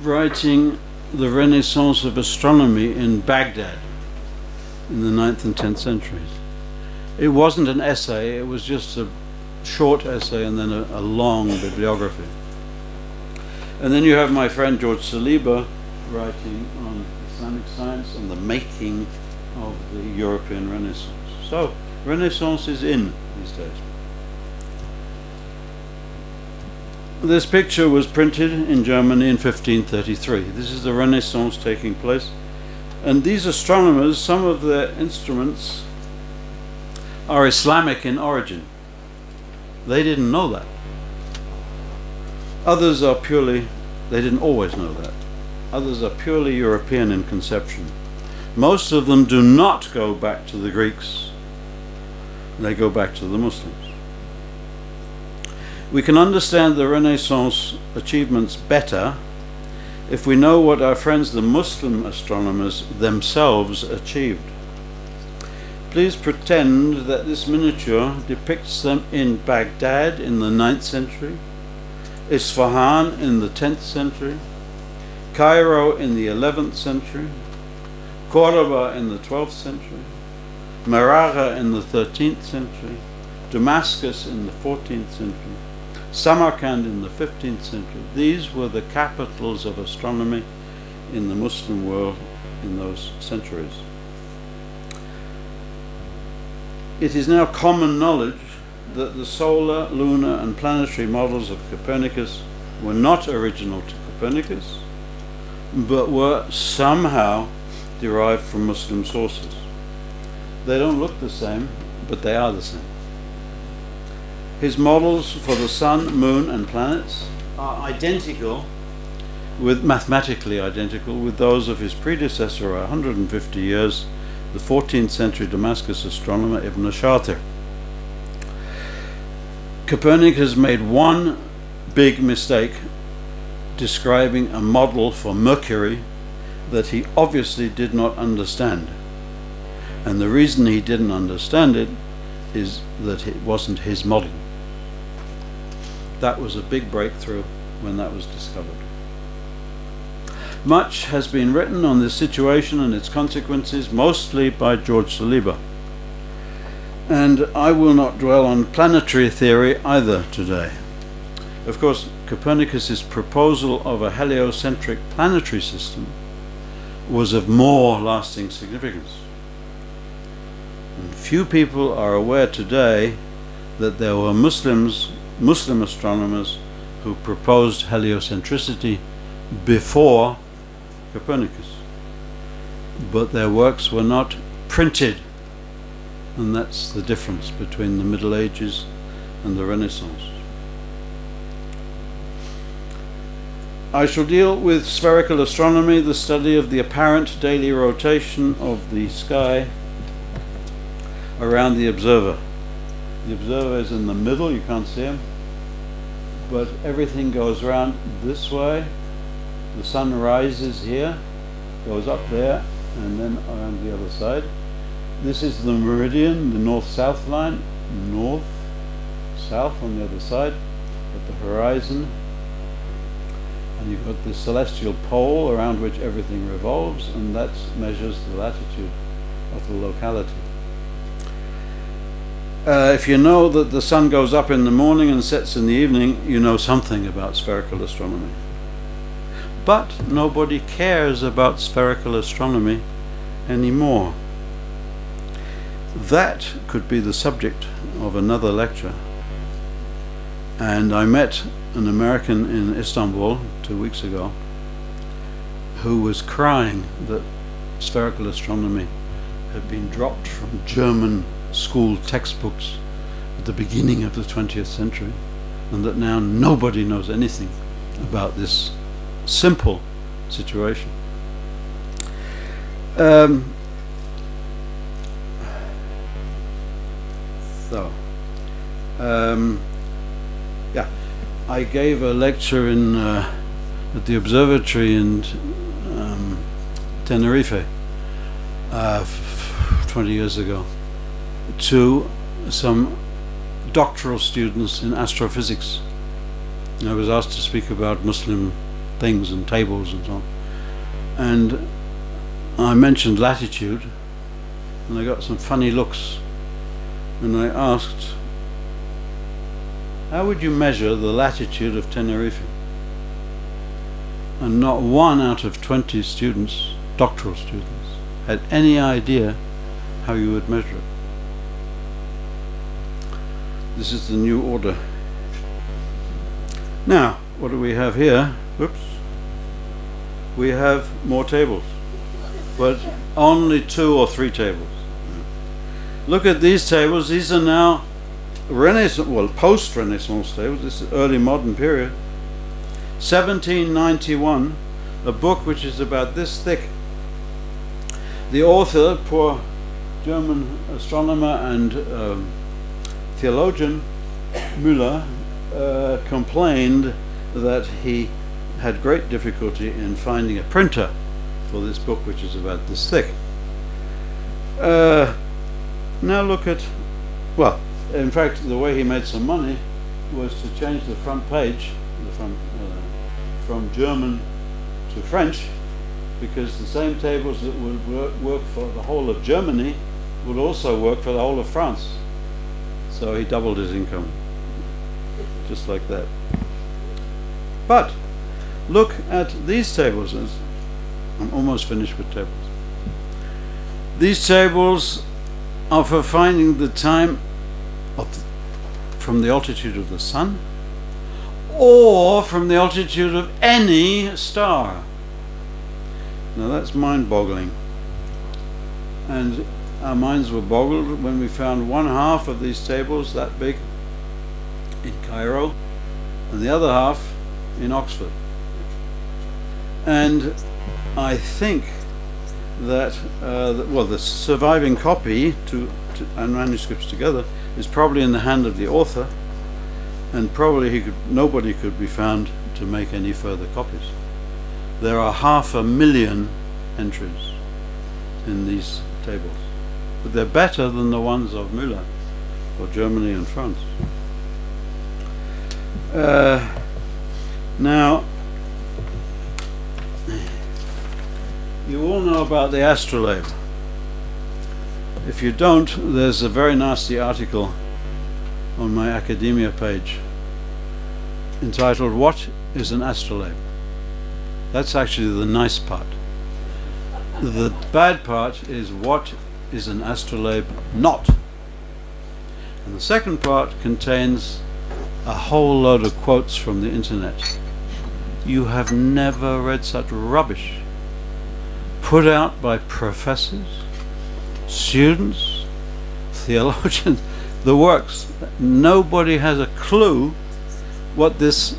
writing the Renaissance of Astronomy in Baghdad in the 9th and 10th centuries. It wasn't an essay, it was just a short essay and then a long bibliography. And then you have my friend George Saliba writing on Islamic science and the making of the European Renaissance. So, Renaissance is in these days. This picture was printed in Germany in 1533. This is the Renaissance taking place. And these astronomers, some of their instruments are Islamic in origin. They didn't know that. Others are purely They didn't always know that. Others are purely European in conception. Most of them do not go back to the Greeks. They go back to the Muslims. We can understand the Renaissance achievements better if we know what our friends the Muslim astronomers themselves achieved. Please pretend that this miniature depicts them in Baghdad in the 9th century, Isfahan in the 10th century, Cairo in the 11th century, Cordoba in the 12th century, Maraga in the 13th century, Damascus in the 14th century, Samarkand in the 15th century. These were the capitals of astronomy in the Muslim world in those centuries. It is now common knowledge that the solar, lunar and planetary models of Copernicus were not original to Copernicus, but were somehow derived from Muslim sources. They don't look the same, but they are the same. His models for the sun, moon and planets are mathematically identical with those of his predecessor 150 years, the 14th century Damascus astronomer Ibn Shatir. Copernicus made one big mistake describing a model for Mercury that he obviously did not understand. And the reason he didn't understand it is that it wasn't his model. That was a big breakthrough when that was discovered. Much has been written on this situation and its consequences, mostly by George Saliba. And I will not dwell on planetary theory either today. Of course, Copernicus's proposal of a heliocentric planetary system was of more lasting significance. And few people are aware today that there were Muslim astronomers who proposed heliocentricity before Copernicus, but their works were not printed, and that's the difference between the Middle Ages and the Renaissance. I shall deal with spherical astronomy, the study of the apparent daily rotation of the sky around the observer. The observer is in the middle, you can't see him, but everything goes around this way. The sun rises here, goes up there, and then around the other side. This is the meridian, the north-south line, north-south on the other side, at the horizon. And you've got the celestial pole around which everything revolves, and that measures the latitude of the locality. If you know that the sun goes up in the morning and sets in the evening, you know something about spherical astronomy. But nobody cares about spherical astronomy anymore. That could be the subject of another lecture. And I met an American in Istanbul 2 weeks ago who was crying that spherical astronomy had been dropped from German school textbooks at the beginning of the 20th century, and that now nobody knows anything about this simple situation. Yeah, I gave a lecture in at the observatory in Tenerife 20 years ago to some doctoral students in astrophysics. I was asked to speak about Muslim things and tables and so on, and I mentioned latitude, and I got some funny looks, and I asked, how would you measure the latitude of Tenerife? And not one out of 20 students, doctoral students, had any idea how you would measure it. This is the new order. Now, what do we have here? Whoops. We have more tables, but only 2 or 3 tables. Look at these tables. These are now Renaissance, well, post-Renaissance tables. This is early modern period. 1791, a book which is about this thick. The author, poor German astronomer and theologian Müller, complained that he had great difficulty in finding a printer for this book, which is about this thick. Now look at, well, in fact, the way he made some money was to change the front page, from German to French, because the same tables that would work for the whole of Germany would also work for the whole of France. So he doubled his income, just like that. But look at these tables. I'm almost finished with tables. These tables are for finding the time from the altitude of the sun or from the altitude of any star. Now that's mind-boggling, and our minds were boggled when we found one half of these tables that big in Cairo and the other half in Oxford. And I think that well, the surviving copy and manuscripts together is probably in the hand of the author, and probably nobody could be found to make any further copies. There are 500,000 entries in these tables, but they're better than the ones of Müller for Germany and France. Now, you all know about the Astrolabe. If you don't, there's a very nasty article on my academia page entitled "What is an Astrolabe?" That's actually the nice part. The bad part is what is an astrolabe not. And the second part contains a whole load of quotes from the internet. You have never read such rubbish put out by professors, students, theologians, the works. Nobody has a clue what this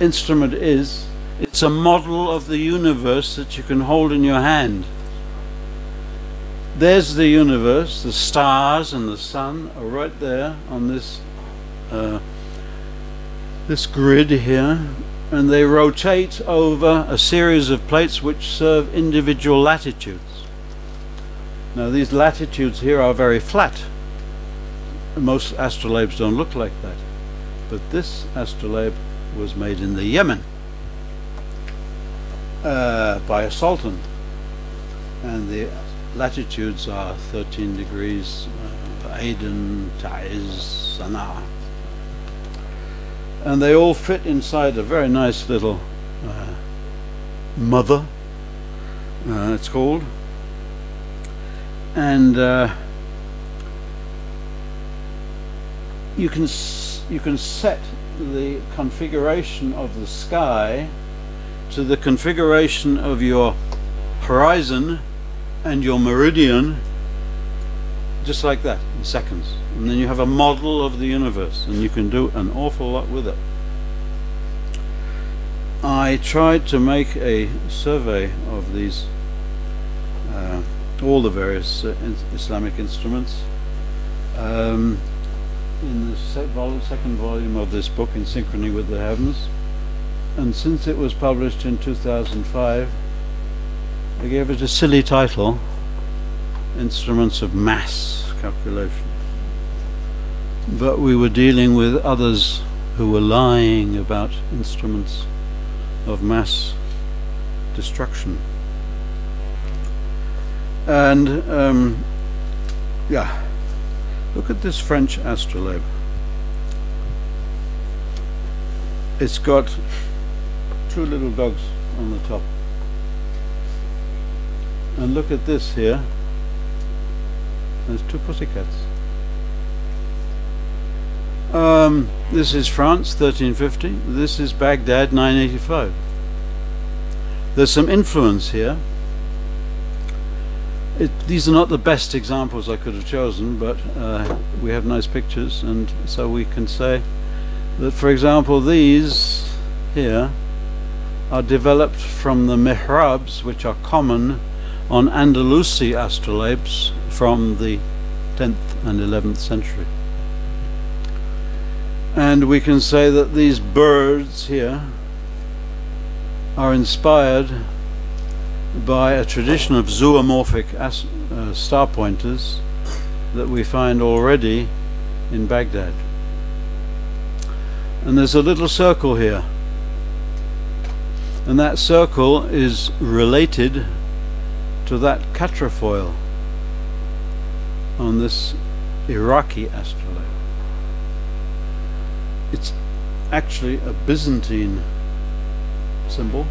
instrument is. It's a model of the universe that you can hold in your hand. There's the universe, the stars and the sun are right there on this this grid here, and they rotate over a series of plates which serve individual latitudes. Now these latitudes here are very flat. Most astrolabes don't look like that, but this astrolabe was made in the Yemen by a sultan, and the latitudes are 13 degrees, Aden, Taiz, Sana'a, and they all fit inside a very nice little mother, it's called, and you can set the configuration of the sky to the configuration of your horizon and your meridian, just like that, in seconds, and then you have a model of the universe, and you can do an awful lot with it. I tried to make a survey of these all the various Islamic instruments in the second volume of this book, In Synchrony with the Heavens, and since it was published in 2005, I gave it a silly title, Instruments of Mass Calculation. But we were dealing with others who were lying about instruments of mass destruction. And yeah, look at this French astrolabe. It's got two little dogs on the top. And look at this here. There's two pussycats. This is France, 1350. This is Baghdad, 985. There's some influence here. These are not the best examples I could have chosen, but we have nice pictures, and so we can say that, for example, these here are developed from the mihrabs which are common on Andalusi astrolabes from the 10th and 11th century. And we can say that these birds here are inspired by a tradition of zoomorphic star pointers that we find already in Baghdad. And there's a little circle here, and that circle is related to that quatrefoil on this Iraqi astrolabe. It's actually a Byzantine symbol,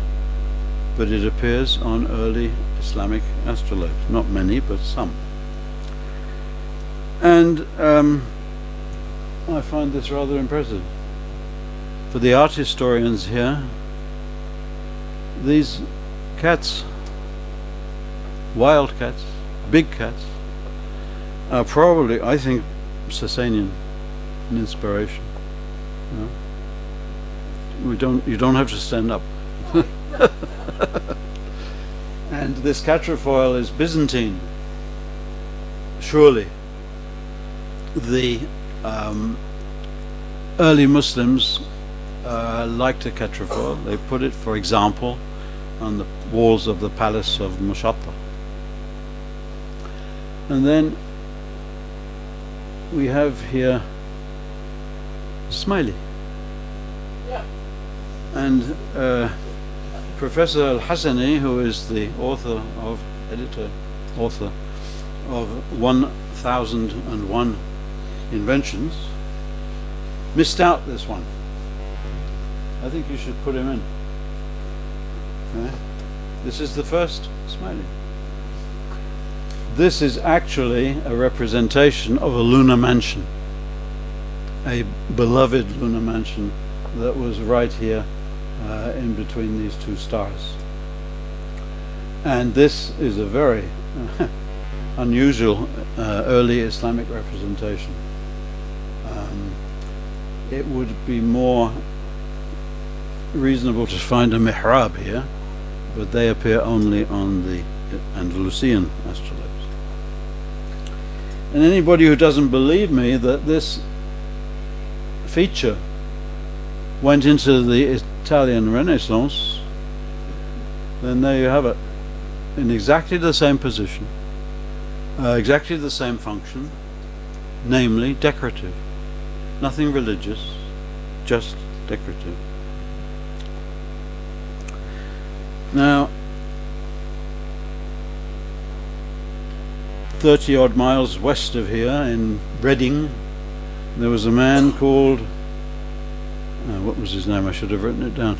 but it appears on early Islamic astrolabes. Not many, but some. And I find this rather impressive. For the art historians here, these cats, wild cats, big cats, are probably, I think, Sasanian in inspiration. You don't have to stand up. And this quatrefoil is Byzantine. Surely the early Muslims liked a quatrefoil. They put it, for example, on the walls of the palace of Mushatta. And then we have here smiley. Yeah. And Professor Al-Hassani, who is the author of 1001 Inventions, missed out this one. I think you should put him in. Okay. This is the first smiley. This is actually a representation of a lunar mansion, a beloved lunar mansion that was right here in between these two stars. And this is a very unusual early Islamic representation. It would be more reasonable to find a mihrab here, but they appear only on the Andalusian astrolabes. And anybody who doesn't believe me that this feature went into the Italian Renaissance, then there you have it, in exactly the same position, exactly the same function, namely decorative. Nothing religious, just decorative. Now, 30 odd miles west of here in Reading, there was a man called, what was his name? I should have written it down.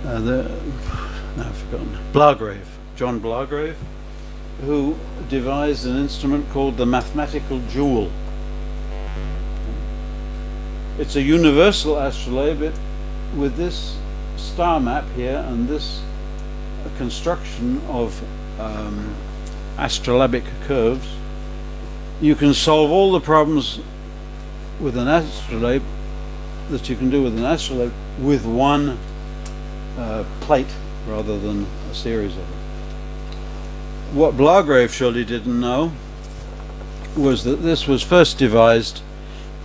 I've forgotten. Blagrave, John Blagrave, who devised an instrument called the mathematical jewel. It's a universal astrolabe with this star map here and this construction of astrolabic curves. You can solve all the problems with an astrolabe that you can do with an astrolabe with one plate rather than a series of them. What Blagrave surely didn't know was that this was first devised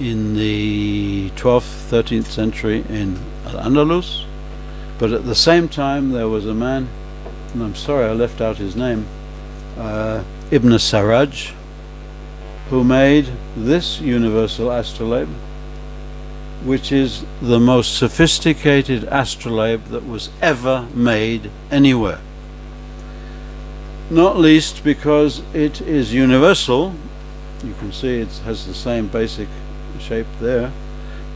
in the 12th, 13th century in Al-Andalus, but at the same time there was a man, and I'm sorry I left out his name, Ibn Sarraj, who made this universal astrolabe, which is the most sophisticated astrolabe that was ever made anywhere. Not least because it is universal. You can see it has the same basic shape there,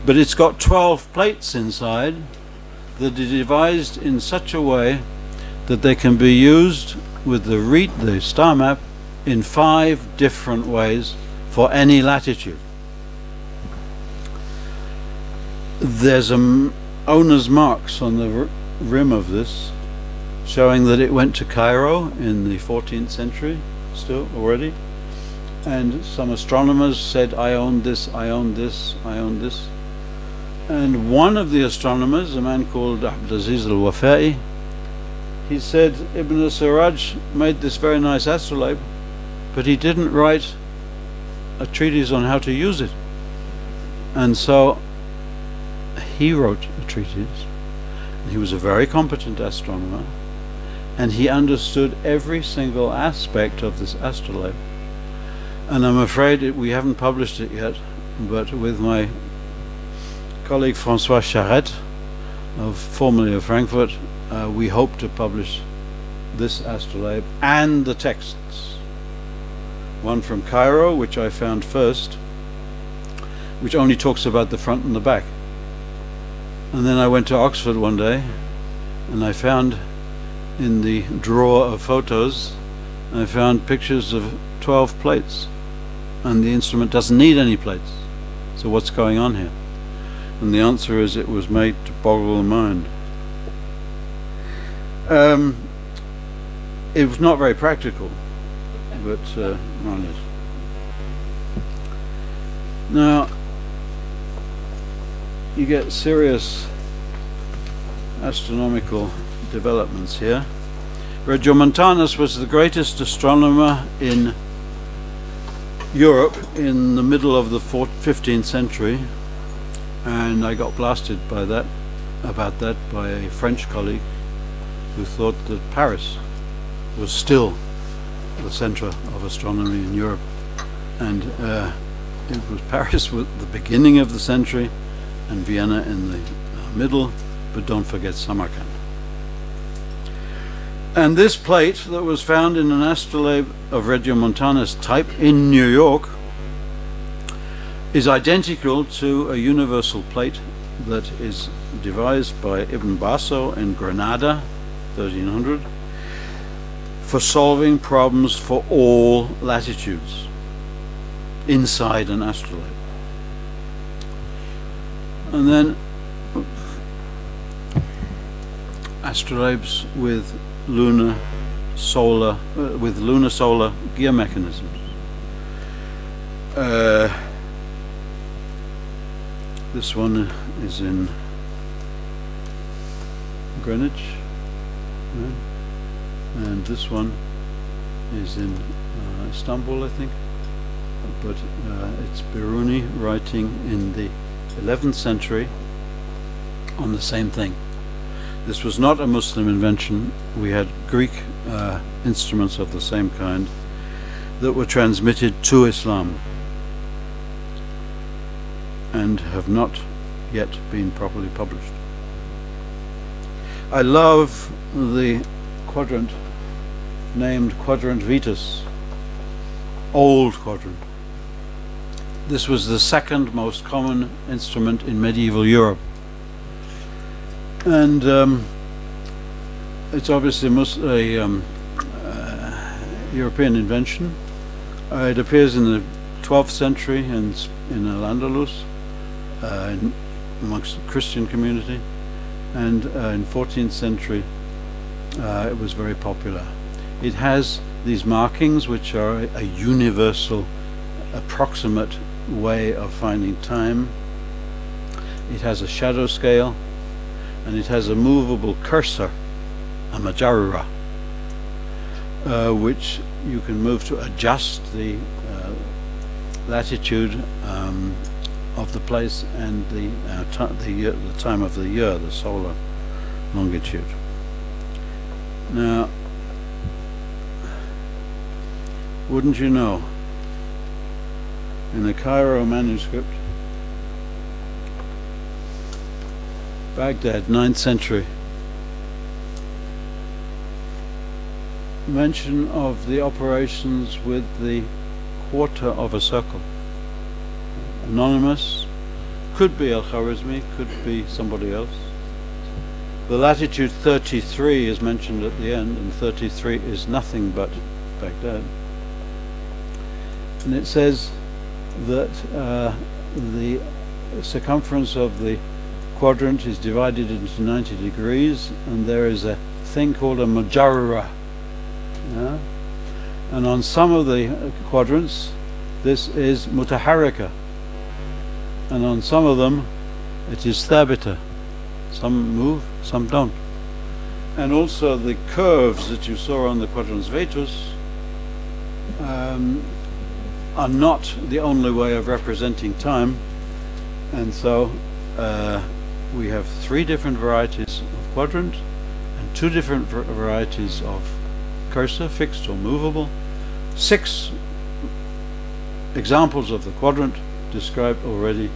but it's got 12 plates inside that are devised in such a way that they can be used with the star map in 5 different ways for any latitude. There's owner's marks on the rim of this showing that it went to Cairo in the 14th century still already, and some astronomers said, I own this, I own this, I own this. And one of the astronomers, a man called Abdulaziz al-Wafa'i, he said Ibn Siraj made this very nice astrolabe, but he didn't write a treatise on how to use it. And so he wrote a treatise. He was a very competent astronomer, and he understood every single aspect of this astrolabe. And I'm afraid we haven't published it yet, but with my colleague François Charette, formerly of Frankfurt, we hope to publish this astrolabe and the texts. One from Cairo, which I found first, which only talks about the front and the back. And then I went to Oxford one day, and I found in the drawer of photos, I found pictures of 12 plates, and the instrument doesn't need any plates. So what's going on here? And the answer is it was made to boggle the mind. It was not very practical, but on it. Now, you get serious astronomical developments here. Regiomontanus was the greatest astronomer in Europe in the middle of the 15th century, and I got blasted by about that by a French colleague who thought that Paris was still the center of astronomy in Europe, and it was Paris at the beginning of the century and Vienna in the middle, but don't forget Samarkand. And this plate that was found in an astrolabe of Regiomontanus type in New York is identical to a universal plate that is devised by Ibn Baso in Granada, 1300, for solving problems for all latitudes inside an astrolabe. And then astrolabes with lunar solar gear mechanisms. This one is in Greenwich, and this one is in Istanbul, I think, but it's Biruni writing in the 11th century on the same thing. This was not a Muslim invention. We had Greek instruments of the same kind that were transmitted to Islam and have not yet been properly published. I love the quadrant named Quadrant Vetus, old quadrant. This was the second most common instrument in medieval Europe, and it's obviously a European invention. It appears in the 12th century in Al-Andalus, amongst the Christian community, and in 14th century it was very popular. It has these markings which are a universal approximate way of finding time. It has a shadow scale, and it has a movable cursor, a majarra, which you can move to adjust the latitude of the place and the time of the year, the solar longitude. Now, wouldn't you know, in a Cairo manuscript, Baghdad, 9th century, mention of the operations with the quarter of a circle. Anonymous, could be Al-Khwarizmi, could be somebody else. The latitude 33 is mentioned at the end, and 33 is nothing but Baghdad. And it says that the circumference of the quadrant is divided into 90 degrees, and there is a thing called a majarra. Yeah? And on some of the quadrants this is mutaharrika, and on some of them It is thabita. Some move, some don't. And also the curves that you saw on the quadrans Vetus are not the only way of representing time. And so we have 3 different varieties of quadrant and 2 different varieties of cursor, fixed or movable. 6 examples of the quadrant described already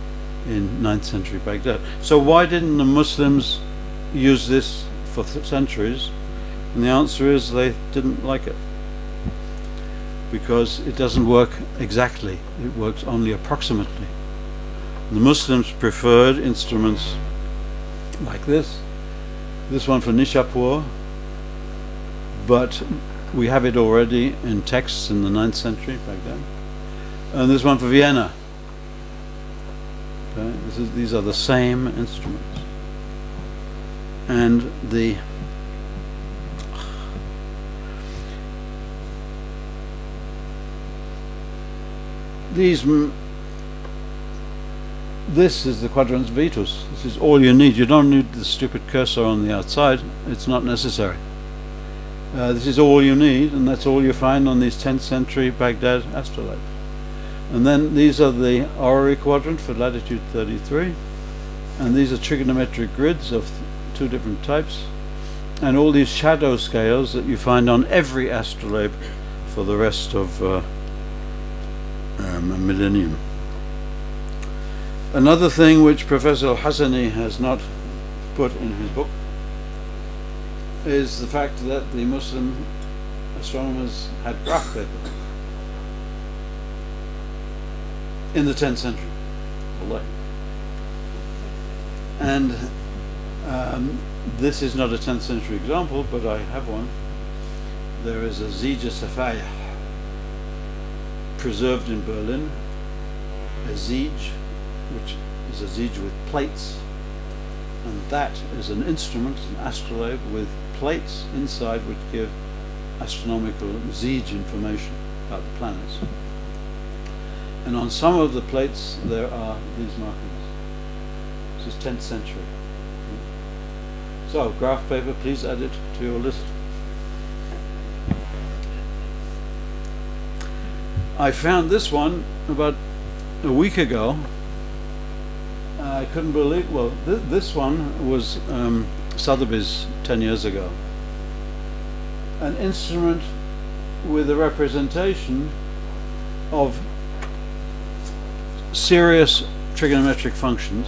in 9th century Baghdad. So why didn't the Muslims use this for centuries? And the answer is they didn't like it, because it doesn't work exactly, it works only approximately. The Muslims preferred instruments like this one for Nishapur, but we have it already in texts in the 9th century Baghdad, and this one for Vienna. Okay, these are the same instruments, and this is the quadrans Vetus. This is all you need. You don't need the stupid cursor on the outside. It's not necessary. This is all you need, and that's all you find on these 10th century Baghdad astrolabes. And then these are the orrery quadrant for latitude 33, and these are trigonometric grids of 2 different types, and all these shadow scales that you find on every astrolabe for the rest of a millennium. Another thing which Professor Al-Hassani has not put in his book is the fact that the Muslim astronomers had graph paper in the 10th century. And this is not a 10th century example, but I have one. There is a Zija Safaya preserved in Berlin, a Zij, which is a Zij with plates, and that is an instrument, an astrolabe with plates inside which give astronomical Zij information about the planets. And on some of the plates there are these markings. This is 10th century. So, graph paper, please add it to your list. I found this one about a week ago. I couldn't believe, well, this one was Sotheby's 10 years ago. An instrument with a representation of serious trigonometric functions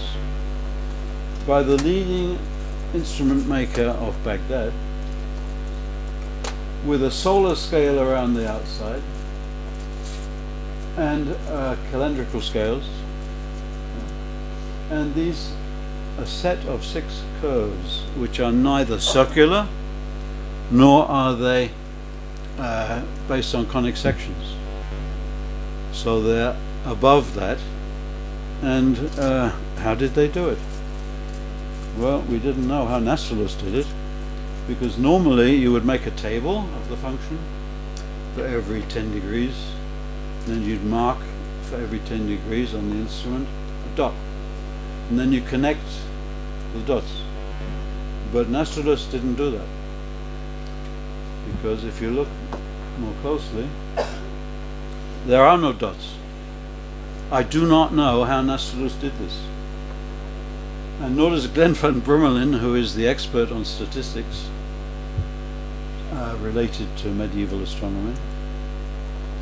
by the leading instrument maker of Baghdad, with a solar scale around the outside and calendrical scales, and these a set of 6 curves which are neither circular nor are they based on conic sections, so they're above that. And how did they do it? Well, we didn't know how Nastalos did it, because normally you would make a table of the function for every 10 degrees, then you'd mark for every 10 degrees on the instrument a dot, and then you connect the dots. But Nastalos didn't do that, because if you look more closely, there are no dots. I do not know how Nastalos did this. And nor does Glenn van Brummelen, who is the expert on statistics related to medieval astronomy.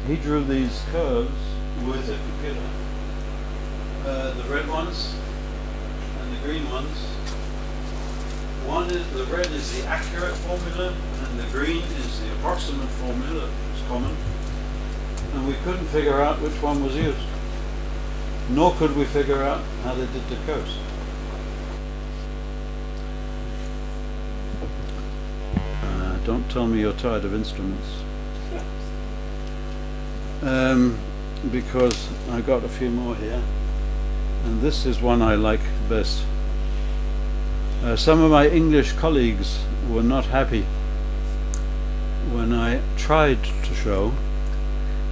He drew these curves with a computer. The red ones and the green ones. The red is the accurate formula, and the green is the approximate formula that was common. And we couldn't figure out which one was used. Nor could we figure out how they did the curves. Don't tell me you're tired of instruments. Because I got a few more here, and this is one I like best. Some of my English colleagues were not happy when I tried to show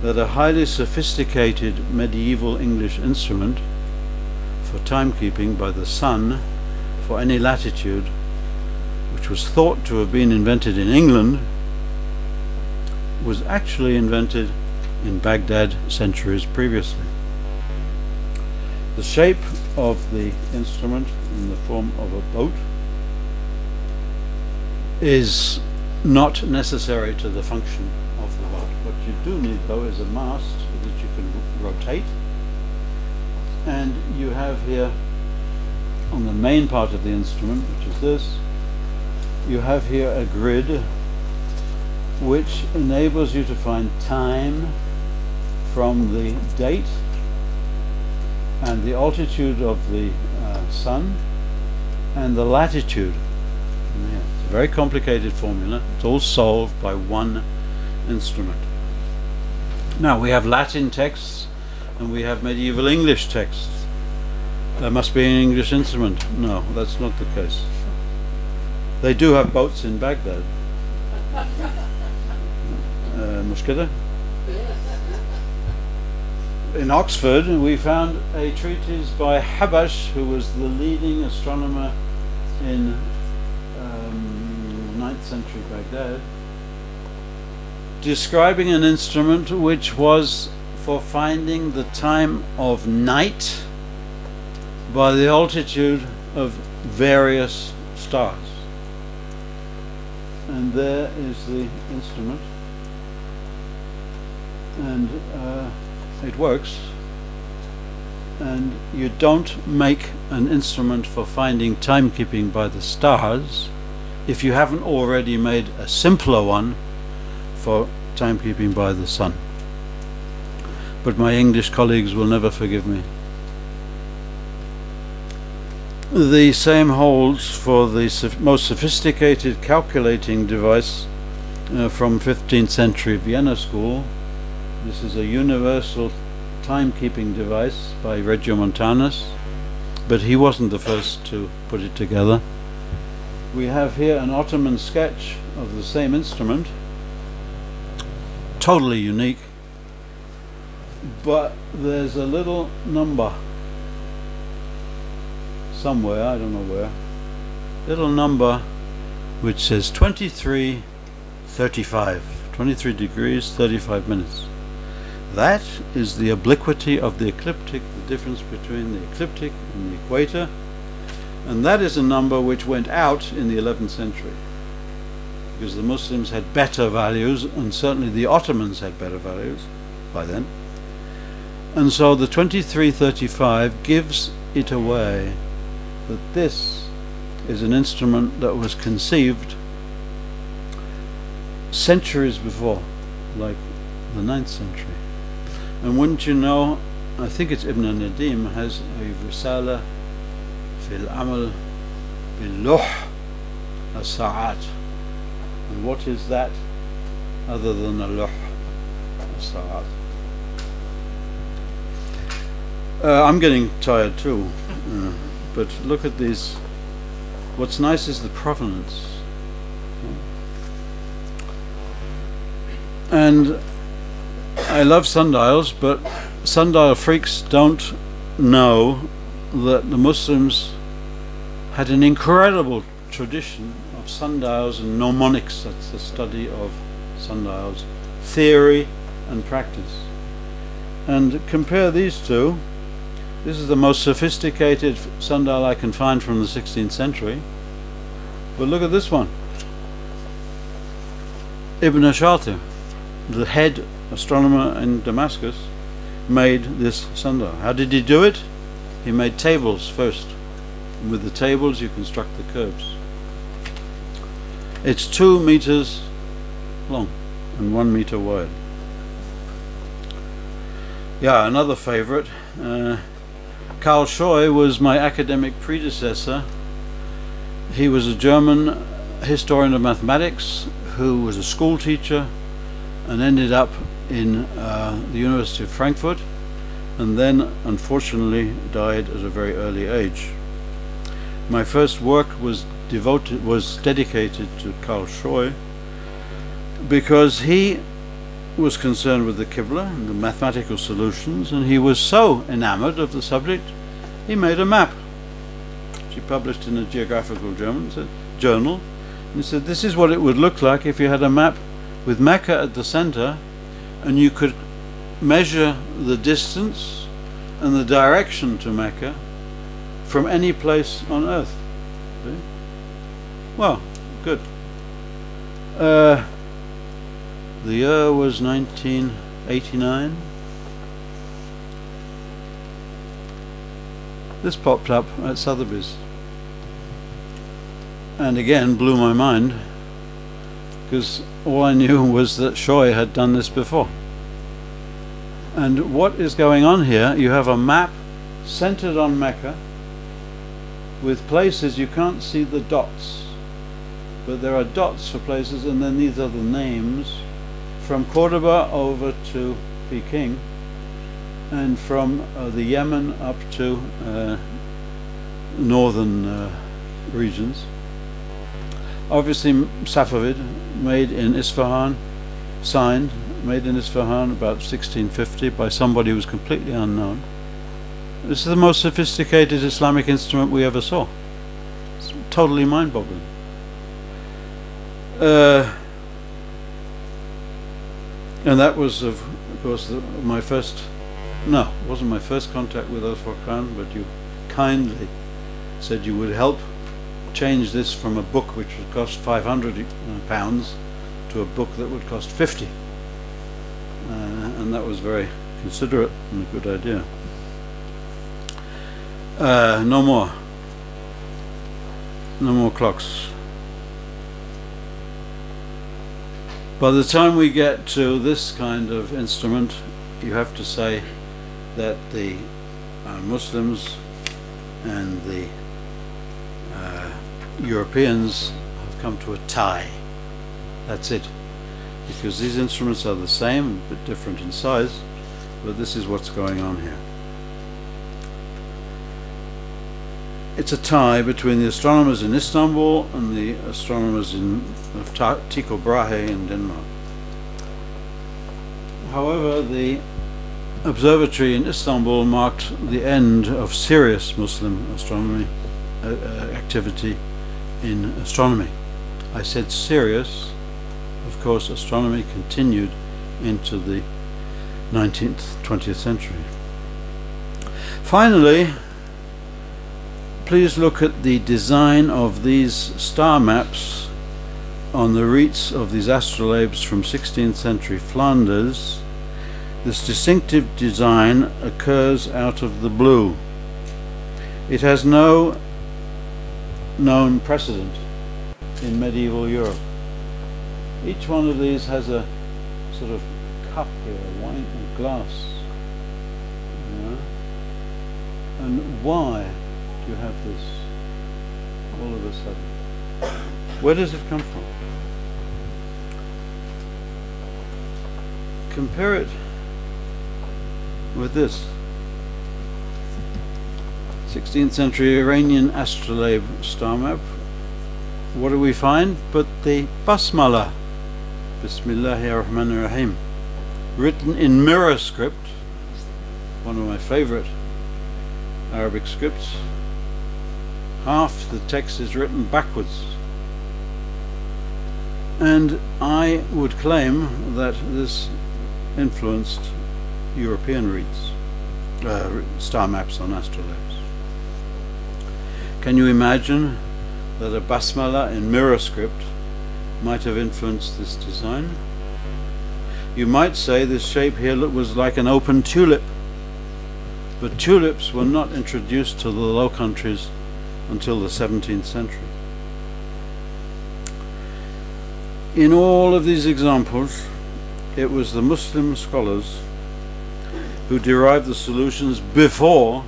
that a highly sophisticated medieval English instrument for timekeeping by the sun for any latitude, which was thought to have been invented in England, was actually invented in Baghdad centuries previously. The shape of the instrument in the form of a boat is not necessary to the function of the boat. What you do need, though, is a mast that you can rotate, and you have here on the main part of the instrument, which is this, you have here a grid which enables you to find time from the date and the altitude of the sun and the latitude. Yeah, it's a very complicated formula. It's all solved by one instrument. Now we have Latin texts and we have medieval English texts. There must be an English instrument. No, that's not the case. They do have boats in Baghdad. Mushkila? In Oxford we found a treatise by Habash, who was the leading astronomer in 9th century Baghdad, describing an instrument which was for finding the time of night by the altitude of various stars. And there is the instrument, and it works. And you don't make an instrument for finding timekeeping by the stars if you haven't already made a simpler one for timekeeping by the sun. But my English colleagues will never forgive me. The same holds for the most sophisticated calculating device from 15th century Vienna school. This is a universal timekeeping device by Regiomontanus, but he wasn't the first to put it together. We have here an Ottoman sketch of the same instrument, totally unique, but there's a little number somewhere, I don't know where, little number which says 23:35, 23 degrees 35 minutes. That is the obliquity of the ecliptic, the difference between the ecliptic and the equator, and that is a number which went out in the 11th century because the Muslims had better values, and certainly the Ottomans had better values by then, and so the 23:35 gives it away that this is an instrument that was conceived centuries before, like the 9th century. And wouldn't you know, I think it's Ibn Nadim has a risala fil amal bil luh as-sa'at. And what is that other than a luh as-sa'at? I'm getting tired too, but look at these. What's nice is the provenance. And I love sundials, but sundial freaks don't know that the Muslims had an incredible tradition of sundials and mnemonics. That's the study of sundials, theory and practice. And compare these two. This is the most sophisticated sundial I can find from the 16th century. But look at this one. Ibn Shatir, the head astronomer in Damascus, made this sundial. How did he do it? He made tables first. And with the tables you construct the curves. It's 2 meters long and 1 meter wide. Yeah, another favorite. Karl Scheu was my academic predecessor. He was a German historian of mathematics who was a school teacher and ended up in the University of Frankfurt, and then unfortunately died at a very early age. My first work was dedicated to Karl Scheu because he was concerned with the Qibla and the mathematical solutions, and he was so enamored of the subject he made a map, which he published in a Geographical Journal. And he said this is what it would look like if you had a map with Mecca at the center, and you could measure the distance and the direction to Mecca from any place on earth. See? Well, good. The year was 1989. This popped up at Sotheby's, and again blew my mind, because all I knew was that Shoei had done this before. And what is going on here? You have a map centered on Mecca with places you can't see the dots, but there are dots for places, and then these are the names from Cordoba over to Peking, and from the Yemen up to northern regions. Obviously Safavid, made in Isfahan, signed, made in Isfahan about 1650 by somebody who was completely unknown. This is the most sophisticated Islamic instrument we ever saw. It's totally mind-boggling. And that was, of course, my first, no, it wasn't my first contact with Al-Furqan, but you kindly said you would help change this from a book which would cost £500 to a book that would cost 50. And that was very considerate and a good idea. No more clocks. By the time we get to this kind of instrument, you have to say that the Muslims and the Europeans have come to a tie. That's it. Because these instruments are the same, but different in size, but this is what's going on here. It's a tie between the astronomers in Istanbul and the astronomers of Tycho Brahe in Denmark. However, the observatory in Istanbul marked the end of serious Muslim astronomy activity in astronomy. I said serious. Of course, astronomy continued into the 19th, 20th century. Finally, please look at the design of these star maps on the wreaths of these astrolabes from 16th century Flanders. This distinctive design occurs out of the blue. It has no known precedent in medieval Europe. Each one of these has a sort of cup here, a wine glass. And why do you have this all of a sudden? Where does it come from? Compare it with this 16th century Iranian astrolabe star map. What do we find but the Basmala, Bismillahir-Rahmanir-Rahim, written in mirror script, one of my favorite Arabic scripts. Half the text is written backwards, and I would claim that this influenced European wreaths, star maps on astrolabes. Can you imagine that a basmala in mirror script might have influenced this design? You might say this shape here was like an open tulip, but tulips were not introduced to the Low Countries until the 17th century. In all of these examples, it was the Muslim scholars who derived the solutions before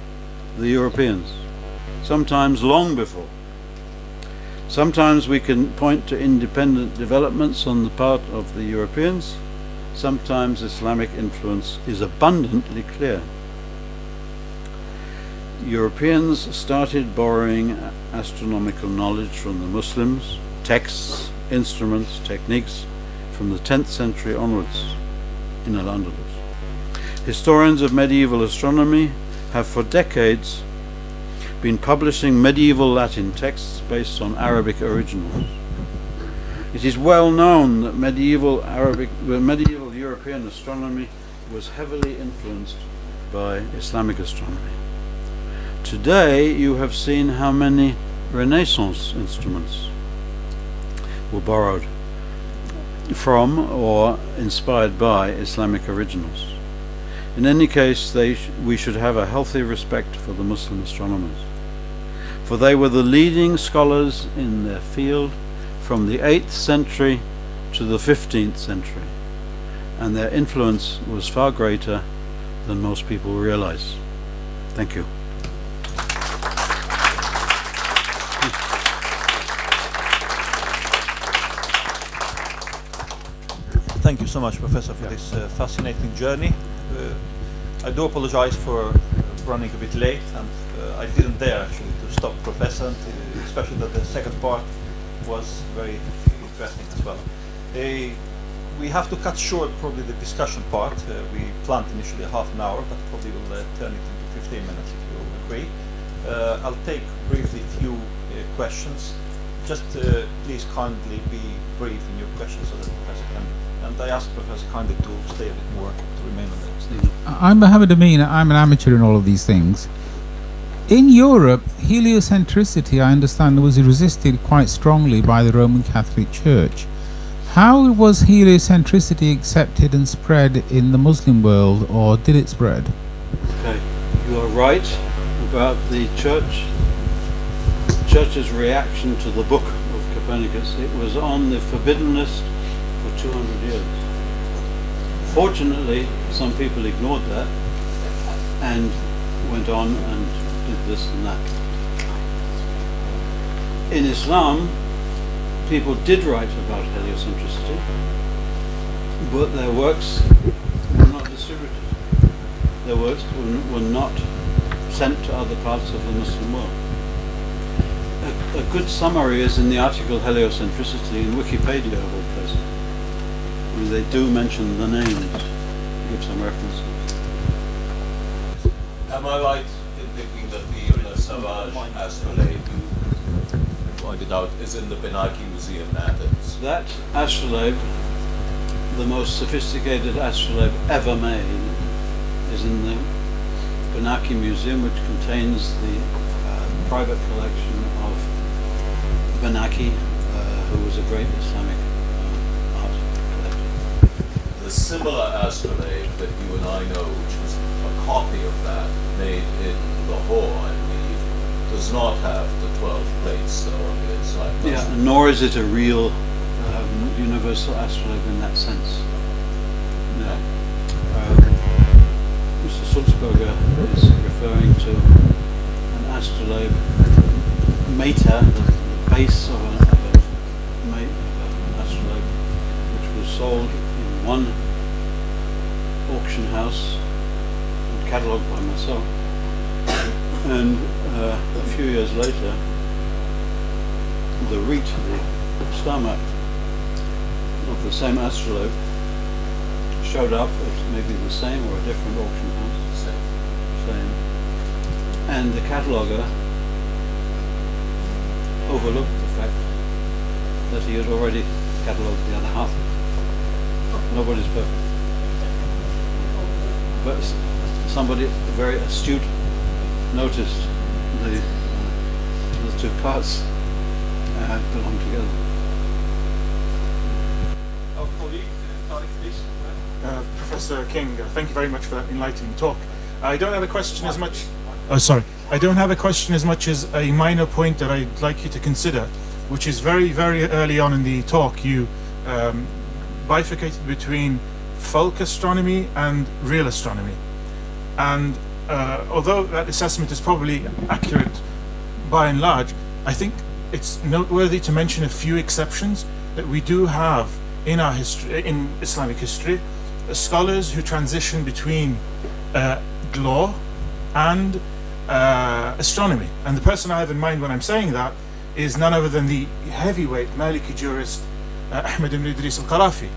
the Europeans, sometimes long before. Sometimes we can point to independent developments on the part of the Europeans. Sometimes Islamic influence is abundantly clear. Europeans started borrowing astronomical knowledge from the Muslims, texts, instruments, techniques from the 10th century onwards in Al-Andalus. Historians of medieval astronomy have for decades been publishing medieval Latin texts based on Arabic originals. It is well known that medieval European astronomy was heavily influenced by Islamic astronomy. Today you have seen how many Renaissance instruments were borrowed from or inspired by Islamic originals. In any case, we should have a healthy respect for the Muslim astronomers, for they were the leading scholars in their field from the 8th century to the 15th century, and their influence was far greater than most people realize. Thank you. Thank you so much, Professor, for this fascinating journey. I do apologize for running a bit late, and I didn't dare actually to stop Professor, especially that the second part was very interesting as well. We have to cut short probably the discussion part. We planned initially half an hour, but probably will turn it into 15 minutes if you agree. I'll take briefly a few questions. Just please kindly be brief in your questions so that the Professor can. And I ask Professor kindly to stay a bit more, to remain on the stage. I'm Mohammed Amin. I'm an amateur in all of these things. In Europe, heliocentricity, I understand, was resisted quite strongly by the Roman Catholic Church. How was heliocentricity accepted and spread in the Muslim world, or did it spread? Okay, you are right about the Church's reaction to the book of Copernicus. It was on the forbidden list for 200 years. Fortunately, some people ignored that and went on and did this and that. In Islam, people did write about heliocentricity, but their works were not distributed. Their works were not sent to other parts of the Muslim world. A good summary is in the article Heliocentricity in Wikipedia of all places. They do mention the names, give some references. Am I right in thinking that the Savage Astrolabe you pointed out is in the Benaki Museum in Athens? That astrolabe, the most sophisticated astrolabe ever made, is in the Benaki Museum, which contains the private collection of Benaki, who was a great Islamic art collector. The similar astrolabe that you and I know, which was a copy of that, made in Lahore, I believe, does not have the 12 plates though. It's like yeah, nor is it a real universal astrolabe in that sense. No. Mr. Sulzberger is referring to an astrolabe mater, the base of an astrolabe, which was sold in one auction house and catalogued by myself. And a few years later, the Reet, the star map of the same astrolabe, showed up at maybe the same or a different auction house. Same. And the cataloguer overlooked the fact that he had already catalogued the other half. Nobody's perfect. But somebody very astute noticed the two parts belong together. Our colleague, Tariq, please. Professor King, thank you very much for that enlightening talk. I don't have a question as much. Oh, sorry. I don't have a question as much as a minor point that I'd like you to consider, which is very, very early on in the talk. You bifurcated between folk astronomy and real astronomy, and although that assessment is probably accurate by and large, I think it's noteworthy to mention a few exceptions that we do have in our history, in Islamic history, scholars who transition between law and astronomy. And the person I have in mind when I'm saying that is none other than the heavyweight Maliki jurist Ahmed ibn Idris al-Qarafi.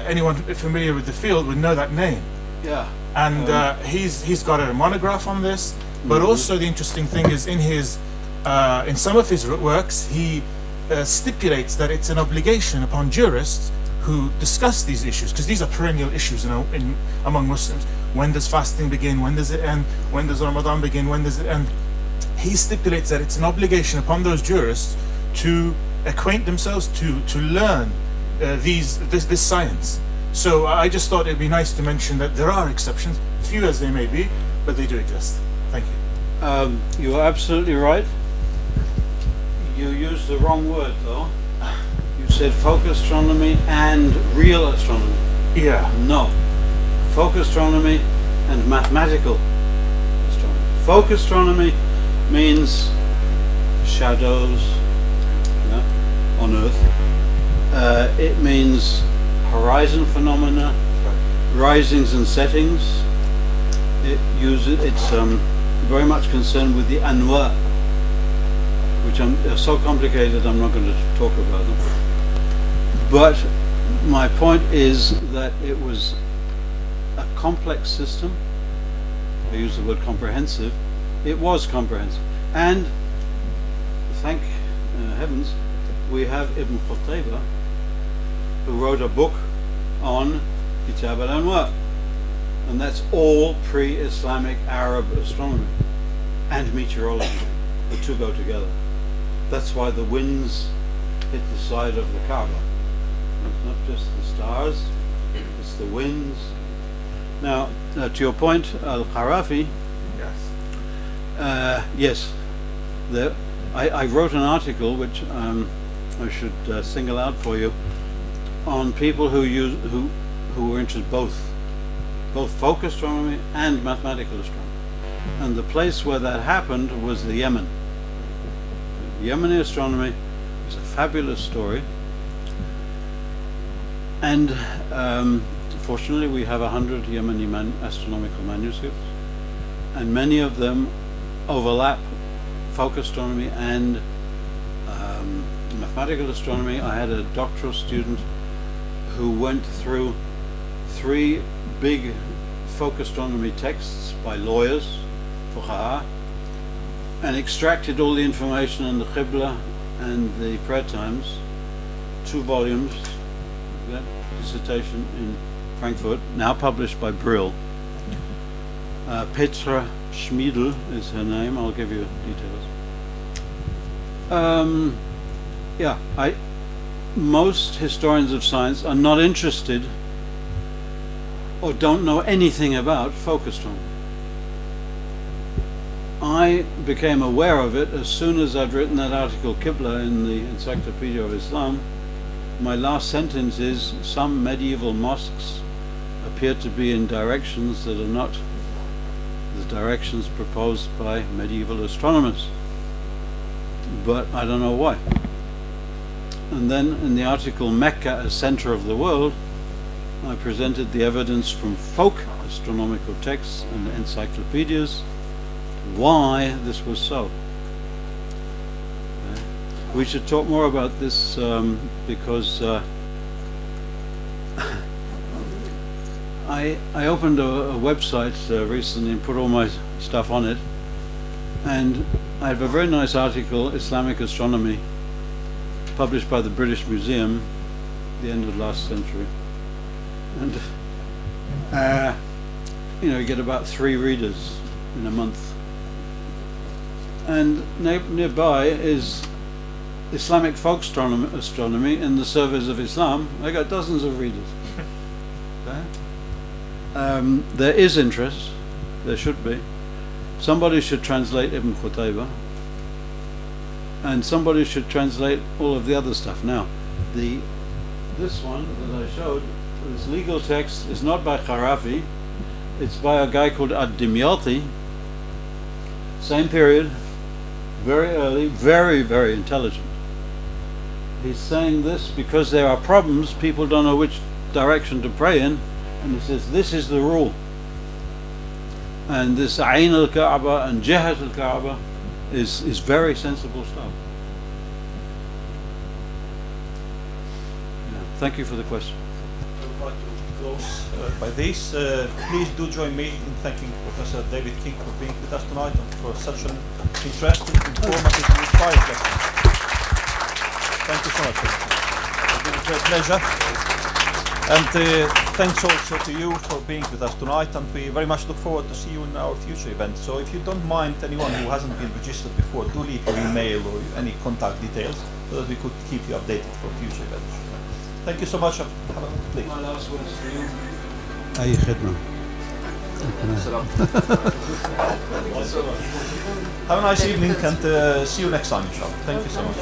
Anyone familiar with the field would know that name. Yeah. And he's got a monograph on this. But also the interesting thing is in some of his works, he stipulates that it's an obligation upon jurists who discuss these issues, because these are perennial issues among Muslims. When does fasting begin? When does it end? When does Ramadan begin? When does it end? He stipulates that it's an obligation upon those jurists to acquaint themselves, to learn this science. So I just thought it'd be nice to mention that there are exceptions, few as they may be, but they do exist. Thank you. You are absolutely right. You used the wrong word though. You said folk astronomy and real astronomy. Yeah. No. Folk astronomy and mathematical astronomy. Folk astronomy means shadows on Earth. It means horizon phenomena, risings and settings. It's very much concerned with the anwa, which are so complicated I'm not going to talk about them. But my point is that it was a complex system. I use the word comprehensive. It was comprehensive. And thank heavens, we have Ibn Qutayba, who wrote a book on Kitab al-Anwa, and that's all pre-Islamic Arab astronomy and meteorology. The two go together. That's why the winds hit the side of the Kaaba. It's not just the stars, it's the winds. Now, to your point, Al-Qarafi, yes, I wrote an article which I should single out for you, on people who were interested both folk astronomy and mathematical astronomy. And the place where that happened was the Yemen. Yemeni astronomy is a fabulous story, and fortunately we have 100 Yemeni astronomical manuscripts, and many of them overlap folk astronomy and mathematical astronomy. I had a doctoral student who went through 3 big folk astronomy texts by lawyers, fuqaha, and extracted all the information on the Qibla and the prayer times, 2 volumes, dissertation in Frankfurt, now published by Brill. Petra Schmiedel is her name, I'll give you details. Most historians of science are not interested or don't know anything about folk astronomy. I became aware of it as soon as I'd written that article Qibla in the Encyclopedia of Islam. My last sentence is, some medieval mosques appear to be in directions that are not the directions proposed by medieval astronomers, but I don't know why. And then in the article Mecca as Center of the World, I presented the evidence from folk astronomical texts and encyclopedias why this was so. We should talk more about this because I opened a website recently and put all my stuff on it, and I have a very nice article, Islamic Astronomy, published by the British Museum the end of last century, and you get about 3 readers in a month. And nearby is Islamic folk astronomy in the service of Islam. I got dozens of readers. Okay. There is interest, there should be. Somebody should translate Ibn Qutayba, and somebody should translate all of the other stuff. Now, this one that I showed, this legal text, is not by Kharafi, it's by a guy called Ad-Dimyati, same period, very early, very, very intelligent. He's saying this because there are problems, people don't know which direction to pray in, and he says this is the rule. And this Ayn al-Kaaba and Jihat al-Kaaba is very sensible stuff. Yeah. Thank you for the question. I would like to close by this. Please do join me in thanking Professor David King for being with us tonight and for such an interesting, informative, and inspiring lecture. Thank you so much. It's been a great pleasure. And thanks also to you for being with us tonight, and we very much look forward to see you in our future events. So if you don't mind, anyone who hasn't been registered before, do leave your email or any contact details so that we could keep you updated for future events. Thank you so much. Have a good day. My last words to you. أي خدمة. Have a nice evening and see you next time, inshallah. Thank you so much.